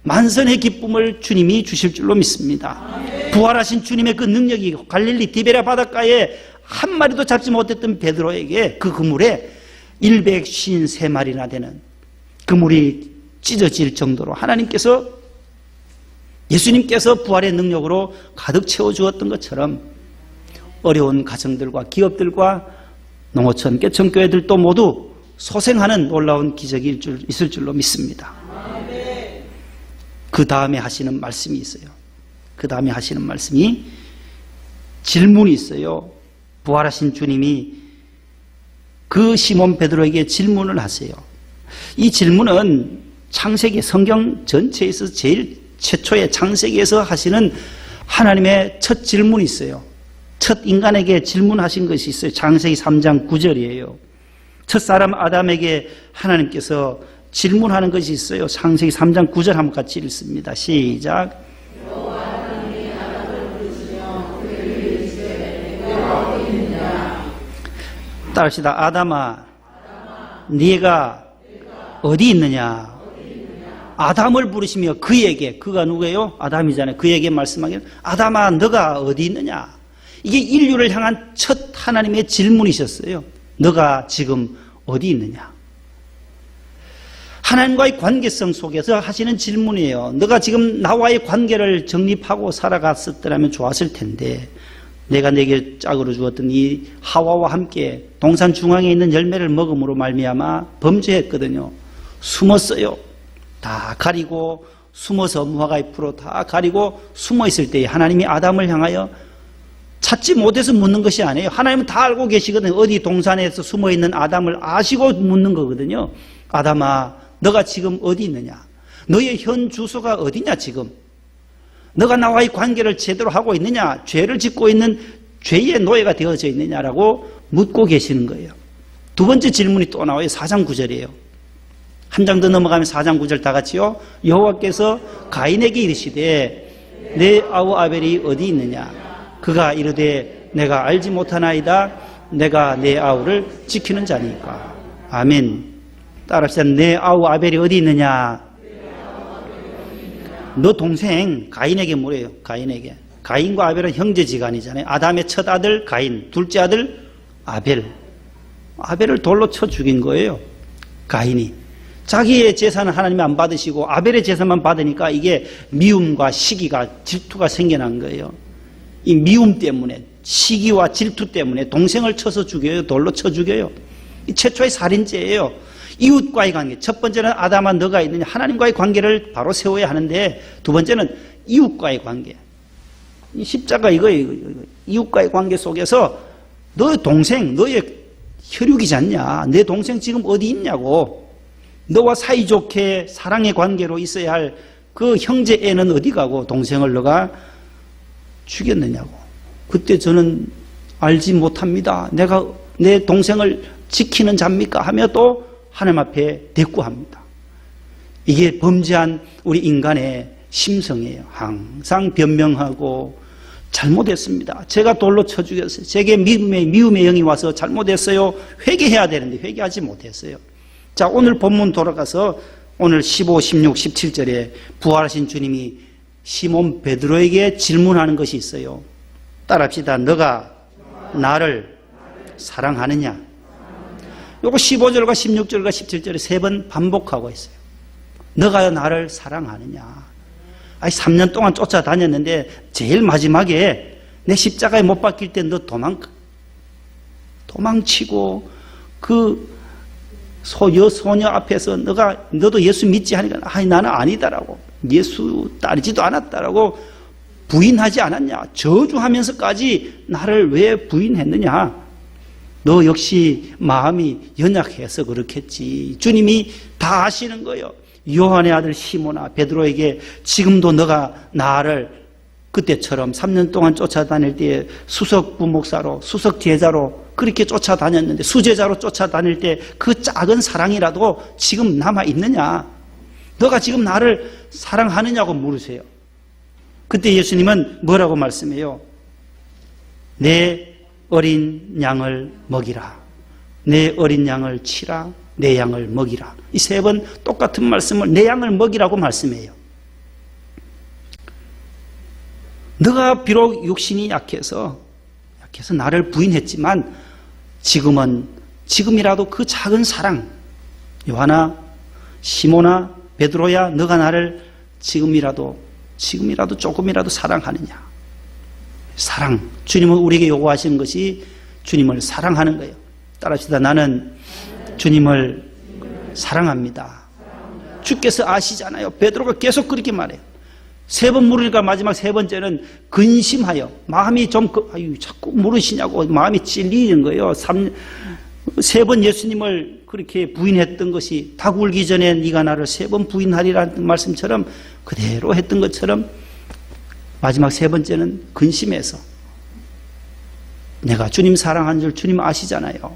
만선의 기쁨을 주님이 주실 줄로 믿습니다. 부활하신 주님의 그 능력이 갈릴리 디베랴 바닷가에 한 마리도 잡지 못했던 베드로에게 그 그물에 153마리나 되는 그물이 찢어질 정도로 하나님께서 예수님께서 부활의 능력으로 가득 채워주었던 것처럼 어려운 가정들과 기업들과 농어촌 개천교회들도 모두 소생하는 놀라운 기적이 있을 줄로 믿습니다. 그 다음에 하시는 말씀이 있어요. 그 다음에 하시는 말씀이 질문이 있어요. 부활하신 주님이 그 시몬 베드로에게 질문을 하세요. 이 질문은 창세기 성경 전체에서 제일 최초의 창세기에서 하시는 하나님의 첫 질문이 있어요. 첫 인간에게 질문하신 것이 있어요. 창세기 3장 9절이에요. 첫 사람 아담에게 하나님께서 질문하는 것이 있어요. 창세기 3장 9절 한번 같이 읽습니다. 시작. 따라합시다. 아담아, 네가 어디 있느냐? 아담을 부르시며 그에게, 그가 누구예요? 아담이잖아요. 그에게 말씀하기를 아담아, 너가 어디 있느냐? 이게 인류를 향한 첫 하나님의 질문이셨어요. 너가 지금 어디 있느냐? 하나님과의 관계성 속에서 하시는 질문이에요. 너가 지금 나와의 관계를 정립하고 살아갔었더라면 좋았을 텐데 내가 내게 짝으로 주었던 이 하와와 함께 동산 중앙에 있는 열매를 먹음으로 말미암아 범죄했거든요. 숨었어요. 다 가리고 숨어서 무화과 잎으로 다 가리고 숨어 있을 때에 하나님이 아담을 향하여 찾지 못해서 묻는 것이 아니에요. 하나님은 다 알고 계시거든요. 어디 동산에서 숨어 있는 아담을 아시고 묻는 거거든요. 아담아, 너가 지금 어디 있느냐? 너의 현 주소가 어디냐 지금? 너가 나와의 관계를 제대로 하고 있느냐? 죄를 짓고 있는 죄의 노예가 되어져 있느냐라고 묻고 계시는 거예요. 두 번째 질문이 또 나와요. 4장 9절이에요. 한 장 더 넘어가면 4장 9절 다 같이요. 여호와께서 가인에게 이르시되 내 아우 아벨이 어디 있느냐? 그가 이르되 내가 알지 못하나이다. 내가 내 아우를 지키는 자니까. 아멘. 따라합시다. 내 아우 아벨이 어디 있느냐? 너 동생 가인에게 뭐래요? 가인에게. 가인과 아벨은 형제지간이잖아요. 아담의 첫 아들 가인, 둘째 아들 아벨. 아벨을 돌로 쳐 죽인 거예요. 가인이. 자기의 재산은 하나님이 안 받으시고 아벨의 재산만 받으니까 이게 미움과 시기가, 질투가 생겨난 거예요. 이 미움 때문에, 시기와 질투 때문에 동생을 쳐서 죽여요. 돌로 쳐 죽여요. 이 최초의 살인죄예요. 이웃과의 관계. 첫 번째는 아담아 너가 있느냐? 하나님과의 관계를 바로 세워야 하는데 두 번째는 이웃과의 관계. 이 십자가 이거예요. 이웃과의 관계 속에서 너의 동생, 너의 혈육이지 않냐? 내 동생 지금 어디 있냐고. 너와 사이좋게 사랑의 관계로 있어야 할 그 형제 애는 어디 가고 동생을 너가 죽였느냐고. 그때 저는 알지 못합니다. 내가 내 동생을 지키는 자입니까? 하며 또 하나님 앞에 대꾸합니다. 이게 범죄한 우리 인간의 심성이에요. 항상 변명하고 잘못했습니다. 제가 돌로 쳐 죽였어요. 제게 미움의 영이 와서 잘못했어요. 회개해야 되는데 회개하지 못했어요. 자, 오늘 본문 돌아가서 오늘 15, 16, 17절에 부활하신 주님이 시몬 베드로에게 질문하는 것이 있어요. 따라합시다. 너가 나를 사랑하느냐? 요거 15절과 16절과 17절에 세 번 반복하고 있어요. 너가 나를 사랑하느냐? 아니 3년 동안 쫓아다녔는데 제일 마지막에 내 십자가에 못 박힐 때 너 도망치고 그 소녀 앞에서 너도 예수 믿지 하니까 아니 나는 아니다라고, 예수 따르지도 않았다라고 부인하지 않았냐, 저주하면서까지 나를 왜 부인했느냐. 너 역시 마음이 연약해서 그렇겠지. 주님이 다 아시는 거예요. 요한의 아들 시몬아, 베드로에게 지금도 너가 나를 그때처럼 3년 동안 쫓아다닐 때에 수석 부목사로, 수석 제자로 그렇게 쫓아다녔는데, 수제자로 쫓아다닐 때 그 작은 사랑이라도 지금 남아있느냐? 너가 지금 나를 사랑하느냐고 물으세요. 그때 예수님은 뭐라고 말씀해요? 내 어린 양을 먹이라. 내 어린 양을 치라. 내 양을 먹이라. 이 세 번 똑같은 말씀을 내 양을 먹이라고 말씀해요. 너가 비록 육신이 약해서 나를 부인했지만 지금이라도 그 작은 사랑, 요한아, 시몬아, 베드로야, 너가 나를 지금이라도 조금이라도 사랑하느냐. 사랑, 주님은 우리에게 요구하시는 것이 주님을 사랑하는 거예요. 따라합시다. 나는 주님을 사랑합니다. 주께서 아시잖아요. 베드로가 계속 그렇게 말해요. 3번 물으니까 마지막 3번째는 근심하여, 마음이 좀 자꾸 물으시냐고 마음이 찔리는 거예요. 3번 예수님을 그렇게 부인했던 것이 닭 울기 전에 네가 나를 3번 부인하리라는 말씀처럼 그대로 했던 것처럼 마지막 3번째는 근심해서, 내가 주님 사랑하는 줄 주님 아시잖아요.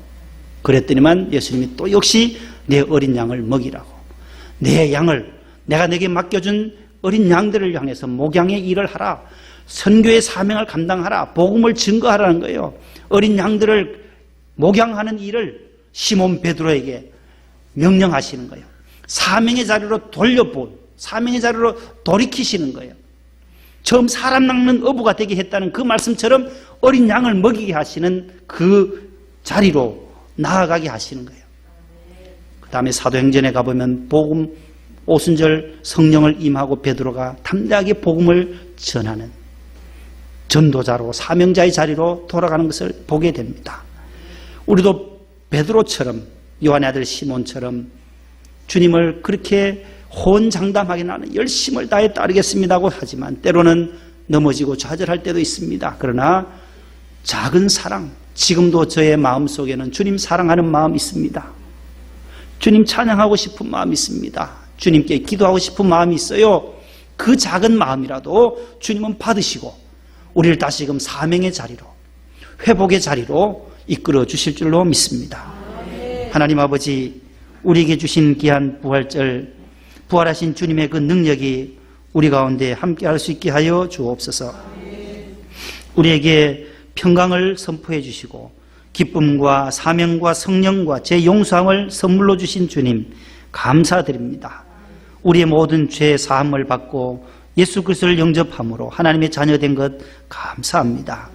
그랬더니만 예수님이 또 역시 내 어린 양을 먹이라고, 내 양을, 내가 내게 맡겨준 어린 양들을 향해서 목양의 일을 하라, 선교의 사명을 감당하라, 복음을 증거하라는 거예요. 어린 양들을 목양하는 일을 시몬 베드로에게 명령하시는 거예요. 사명의 자리로 사명의 자리로 돌이키시는 거예요. 처음 사람 낚는 어부가 되게 했다는 그 말씀처럼 어린 양을 먹이게 하시는 그 자리로 나아가게 하시는 거예요. 그 다음에 사도행전에 가보면 복음 오순절 성령을 임하고 베드로가 담대하게 복음을 전하는 전도자로, 사명자의 자리로 돌아가는 것을 보게 됩니다. 우리도 베드로처럼, 요한의 아들 시몬처럼 주님을 그렇게 호언장담하게 나는 열심을 다해 따르겠습니다고 하지만 때로는 넘어지고 좌절할 때도 있습니다. 그러나 작은 사랑, 지금도 저의 마음속에는 주님 사랑하는 마음이 있습니다. 주님 찬양하고 싶은 마음이 있습니다. 주님께 기도하고 싶은 마음이 있어요. 그 작은 마음이라도 주님은 받으시고 우리를 다시금 사명의 자리로, 회복의 자리로 이끌어 주실 줄로 믿습니다. 하나님 아버지, 우리에게 주신 귀한 부활절, 부활하신 주님의 그 능력이 우리 가운데 함께할 수 있게 하여 주옵소서. 우리에게 평강을 선포해 주시고 기쁨과 사명과 성령과 제 용서함을 선물로 주신 주님 감사드립니다. 우리의 모든 죄 사함을 받고 예수 그리스도를 영접함으로 하나님의 자녀된 것 감사합니다.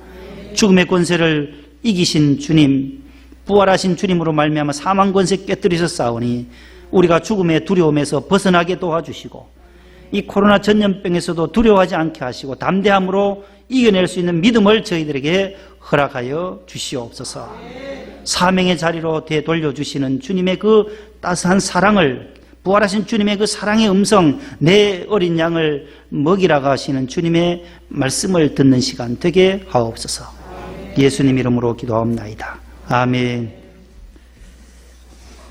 죽음의 권세를 이기신 주님, 부활하신 주님으로 말미암아 사망 권세 깨뜨리셨사오니 우리가 죽음의 두려움에서 벗어나게 도와주시고 이 코로나 전염병에서도 두려워하지 않게 하시고 담대함으로 이겨낼 수 있는 믿음을 저희들에게 허락하여 주시옵소서. 사명의 자리로 되돌려주시는 주님의 그 따스한 사랑을, 부활하신 주님의 그 사랑의 음성, 내 어린 양을 먹이라고 하시는 주님의 말씀을 듣는 시간 되게 하옵소서. 예수님 이름으로 기도하옵나이다. 아멘.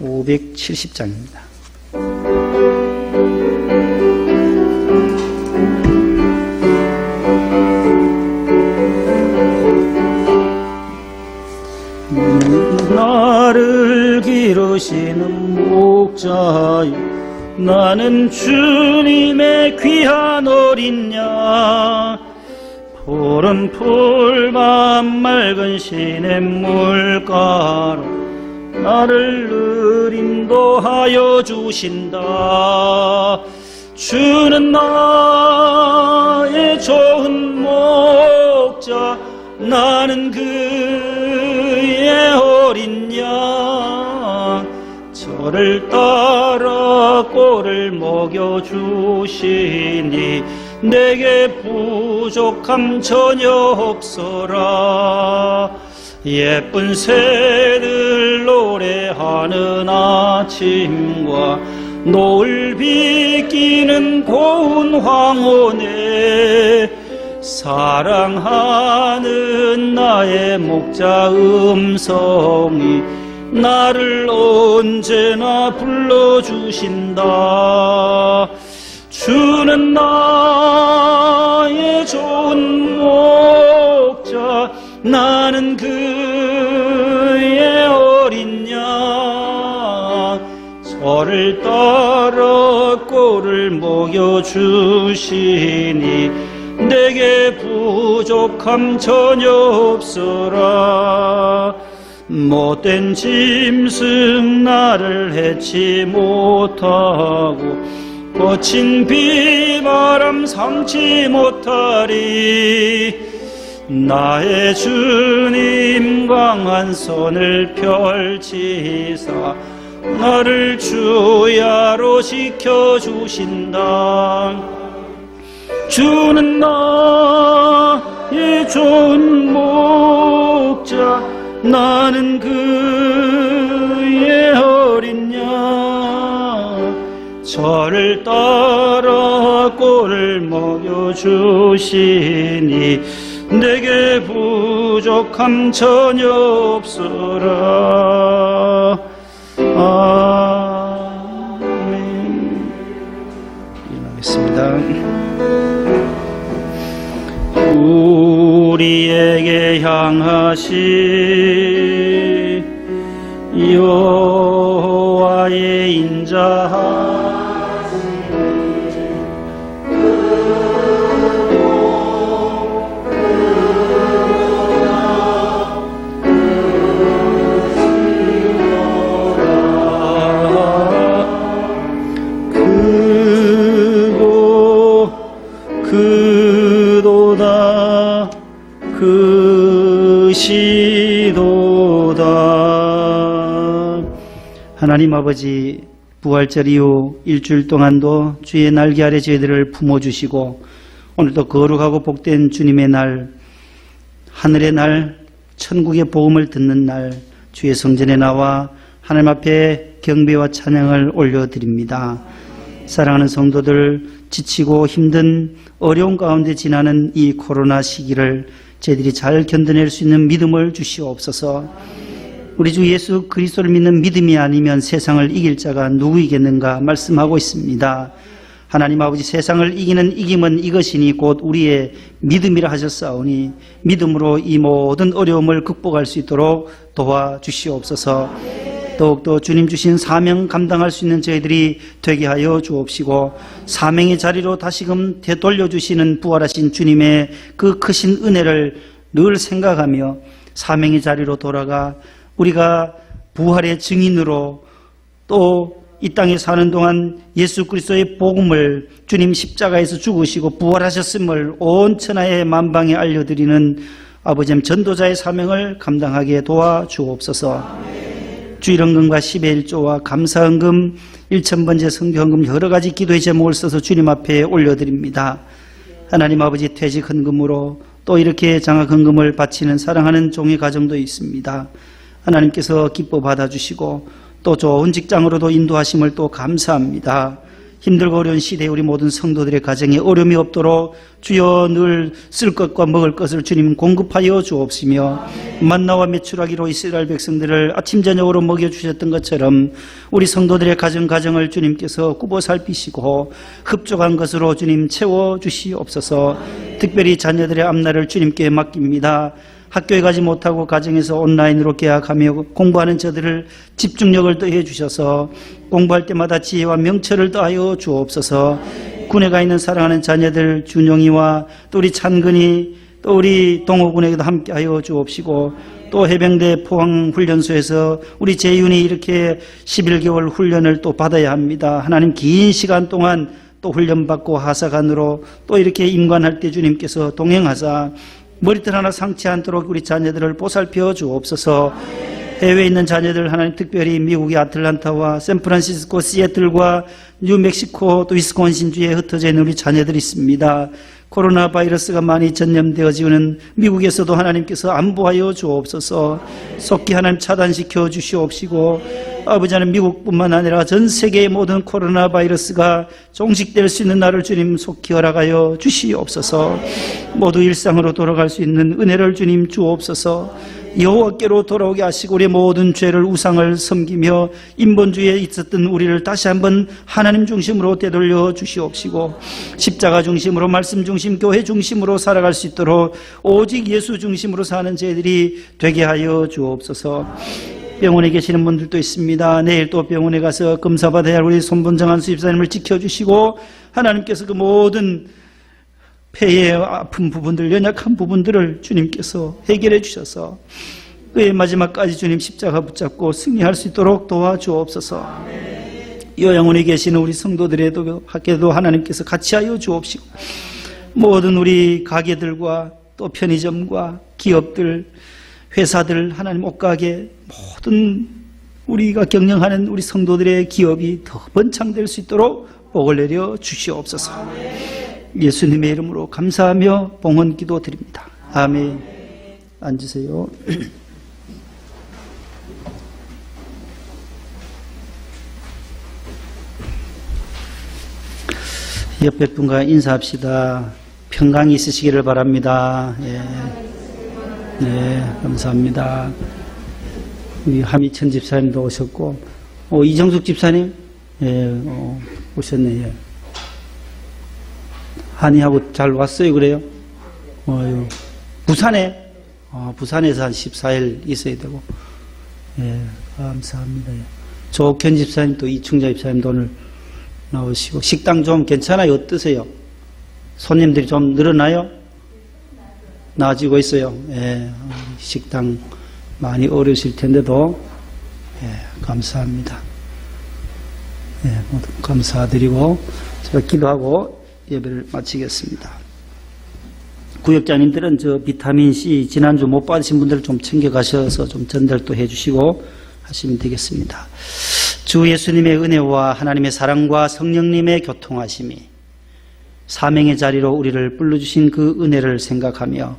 570장입니다. 나를 기르시는 목자여, 나는 주님의 귀한 어린 양, 푸른 풀만 맑은 시냇물가로 나를 늘 인도하여 주신다. 주는 나의 좋은 목자, 나는 그의 어린 양, 저를 따라 꼴을 먹여주시니 내게 부족함 전혀 없어라. 예쁜 새들 노래하는 아침과 노을 비끼는 고운 황혼에 사랑하는 나의 목자 음성이 나를 언제나 불러주신다. 주는 나의 좋은 목자, 나는 그의 어린 양. 저를 따라 꼴을 먹여주시니 내게 부족함 전혀 없어라. 못된 짐승 나를 해치 못하고 거친 비바람 삼지 못하리. 나의 주님 강한 손을 펼치사 나를 주야로 지켜주신다. 주는 나의 좋은 목자, 나는 그의 어린 양. 저를 따라 꼴을 먹여주시니 내게 부족함 전혀 없어라. 아멘. 일어나겠습니다. 우리에게 향하시 여호와의 인자하시니 그도다 그시도다. 하나님 아버지, 부활절 이후 일주일 동안도 주의 날개 아래 저희들을 품어주시고 오늘도 거룩하고 복된 주님의 날, 하늘의 날, 천국의 복음을 듣는 날, 주의 성전에 나와 하나님 앞에 경배와 찬양을 올려드립니다. 사랑하는 성도들, 지치고 힘든 어려운 가운데 지나는 이 코로나 시기를 저희들이 잘 견뎌낼 수 있는 믿음을 주시옵소서. 우리 주 예수 그리스도를 믿는 믿음이 아니면 세상을 이길 자가 누구이겠는가 말씀하고 있습니다. 하나님 아버지, 세상을 이기는 이김은 이것이니 곧 우리의 믿음이라 하셨사오니 믿음으로 이 모든 어려움을 극복할 수 있도록 도와주시옵소서. 더욱더 주님 주신 사명 감당할 수 있는 저희들이 되게 하여 주옵시고, 사명의 자리로 다시금 되돌려주시는 부활하신 주님의 그 크신 은혜를 늘 생각하며 사명의 자리로 돌아가 우리가 부활의 증인으로 또 이 땅에 사는 동안 예수 그리스도의 복음을, 주님 십자가에서 죽으시고 부활하셨음을 온 천하의 만방에 알려드리는 아버지 전도자의 사명을 감당하게 도와주옵소서. 주일헌금과 10의 1조와 감사헌금, 1000번째 성교헌금 여러 가지 기도의 제목을 써서 주님 앞에 올려드립니다. 하나님 아버지, 퇴직헌금으로 또 이렇게 장학헌금을 바치는 사랑하는 종의 가정도 있습니다. 하나님께서 기뻐 받아주시고 또 좋은 직장으로도 인도하심을 또 감사합니다. 힘들고 어려운 시대에 우리 모든 성도들의 가정에 어려움이 없도록 주여 늘 쓸 것과 먹을 것을 주님 공급하여 주옵시며, 만나와 메추라기로 이스라엘 백성들을 아침 저녁으로 먹여주셨던 것처럼 우리 성도들의 가정을 주님께서 꾸보 살피시고 흡족한 것으로 주님 채워주시옵소서. 특별히 자녀들의 앞날을 주님께 맡깁니다. 학교에 가지 못하고 가정에서 온라인으로 계약하며 공부하는 저들을 집중력을 더해 주셔서 공부할 때마다 지혜와 명철을 더하여 주옵소서. 군에 가 있는 사랑하는 자녀들 준용이와 또 우리 찬근이 또 우리 동호군에게도 함께하여 주옵시고, 또 해병대 포항훈련소에서 우리 재윤이 이렇게 11개월 훈련을 또 받아야 합니다. 하나님, 긴 시간 동안 또 훈련받고 하사관으로 또 이렇게 임관할 때 주님께서 동행하사 머리털 하나 상치 않도록 우리 자녀들을 보살펴 주옵소서. 해외에 있는 자녀들 하나님, 특별히 미국의 아틀란타와 샌프란시스코, 시애틀과 뉴멕시코 또 위스콘신주에 흩어져 있는 우리 자녀들이 있습니다. 코로나 바이러스가 많이 전염되어지는 미국에서도 하나님께서 안보하여 주옵소서. 속히 하나님 차단시켜 주시옵시고, 아버지 하나님, 미국뿐만 아니라 전 세계의 모든 코로나 바이러스가 종식될 수 있는 날을 주님 속히 허락하여 주시옵소서. 모두 일상으로 돌아갈 수 있는 은혜를 주님 주옵소서. 여호와께로 돌아오게 하시고 우리의 모든 죄를, 우상을 섬기며 인본주의에 있었던 우리를 다시 한번 하나님 중심으로 되돌려 주시옵시고, 십자가 중심으로, 말씀 중심, 교회 중심으로 살아갈 수 있도록 오직 예수 중심으로 사는 저희들이 되게 하여 주옵소서. 병원에 계시는 분들도 있습니다. 내일 또 병원에 가서 검사받아야 할 우리 손본정 수집사님을 지켜주시고, 하나님께서 그 모든 폐의 아픈 부분들, 연약한 부분들을 주님께서 해결해 주셔서 그의 마지막까지 주님 십자가 붙잡고 승리할 수 있도록 도와주옵소서. 요양원에 계시는 우리 성도들에도 학교도 하나님께서 같이 하여 주옵시고, 모든 우리 가게들과 또 편의점과 기업들, 회사들, 하나님 옷가게, 모든 우리가 경영하는 우리 성도들의 기업이 더 번창될 수 있도록 복을 내려 주시옵소서. 예수님의 이름으로 감사하며 봉헌 기도 드립니다. 아멘. 앉으세요. 옆에 분과 인사합시다. 평강이 있으시기를 바랍니다. 예. 네, 감사합니다. 우리 하미천 집사님도 오셨고, 이정숙 집사님, 예, 오셨네. 예. 한이하고 잘 왔어요, 그래요? 부산에? 부산에서 한 14일 있어야 되고. 예, 감사합니다. 예. 조옥현 집사님, 또 이충자 집사님도 오늘 나오시고. 식당 좀 괜찮아요? 어떠세요? 손님들이 좀 늘어나요? 나아지고 있어요. 예, 식당 많이 어려우실 텐데도, 예, 감사합니다. 예, 모두 감사드리고, 제가 기도하고 예배를 마치겠습니다. 구역장님들은 저 비타민C 지난주 못 받으신 분들 좀 챙겨가셔서 좀 전달도 해주시고 하시면 되겠습니다. 주 예수님의 은혜와 하나님의 사랑과 성령님의 교통하심이 사명의 자리로 우리를 불러주신 그 은혜를 생각하며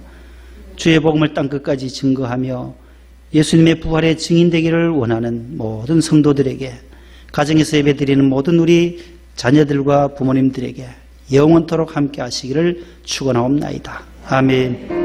주의 복음을 땅끝까지 증거하며 예수님의 부활의 증인 되기를 원하는 모든 성도들에게, 가정에서 예배드리는 모든 우리 자녀들과 부모님들에게 영원토록 함께 하시기를 축원하옵나이다. 아멘.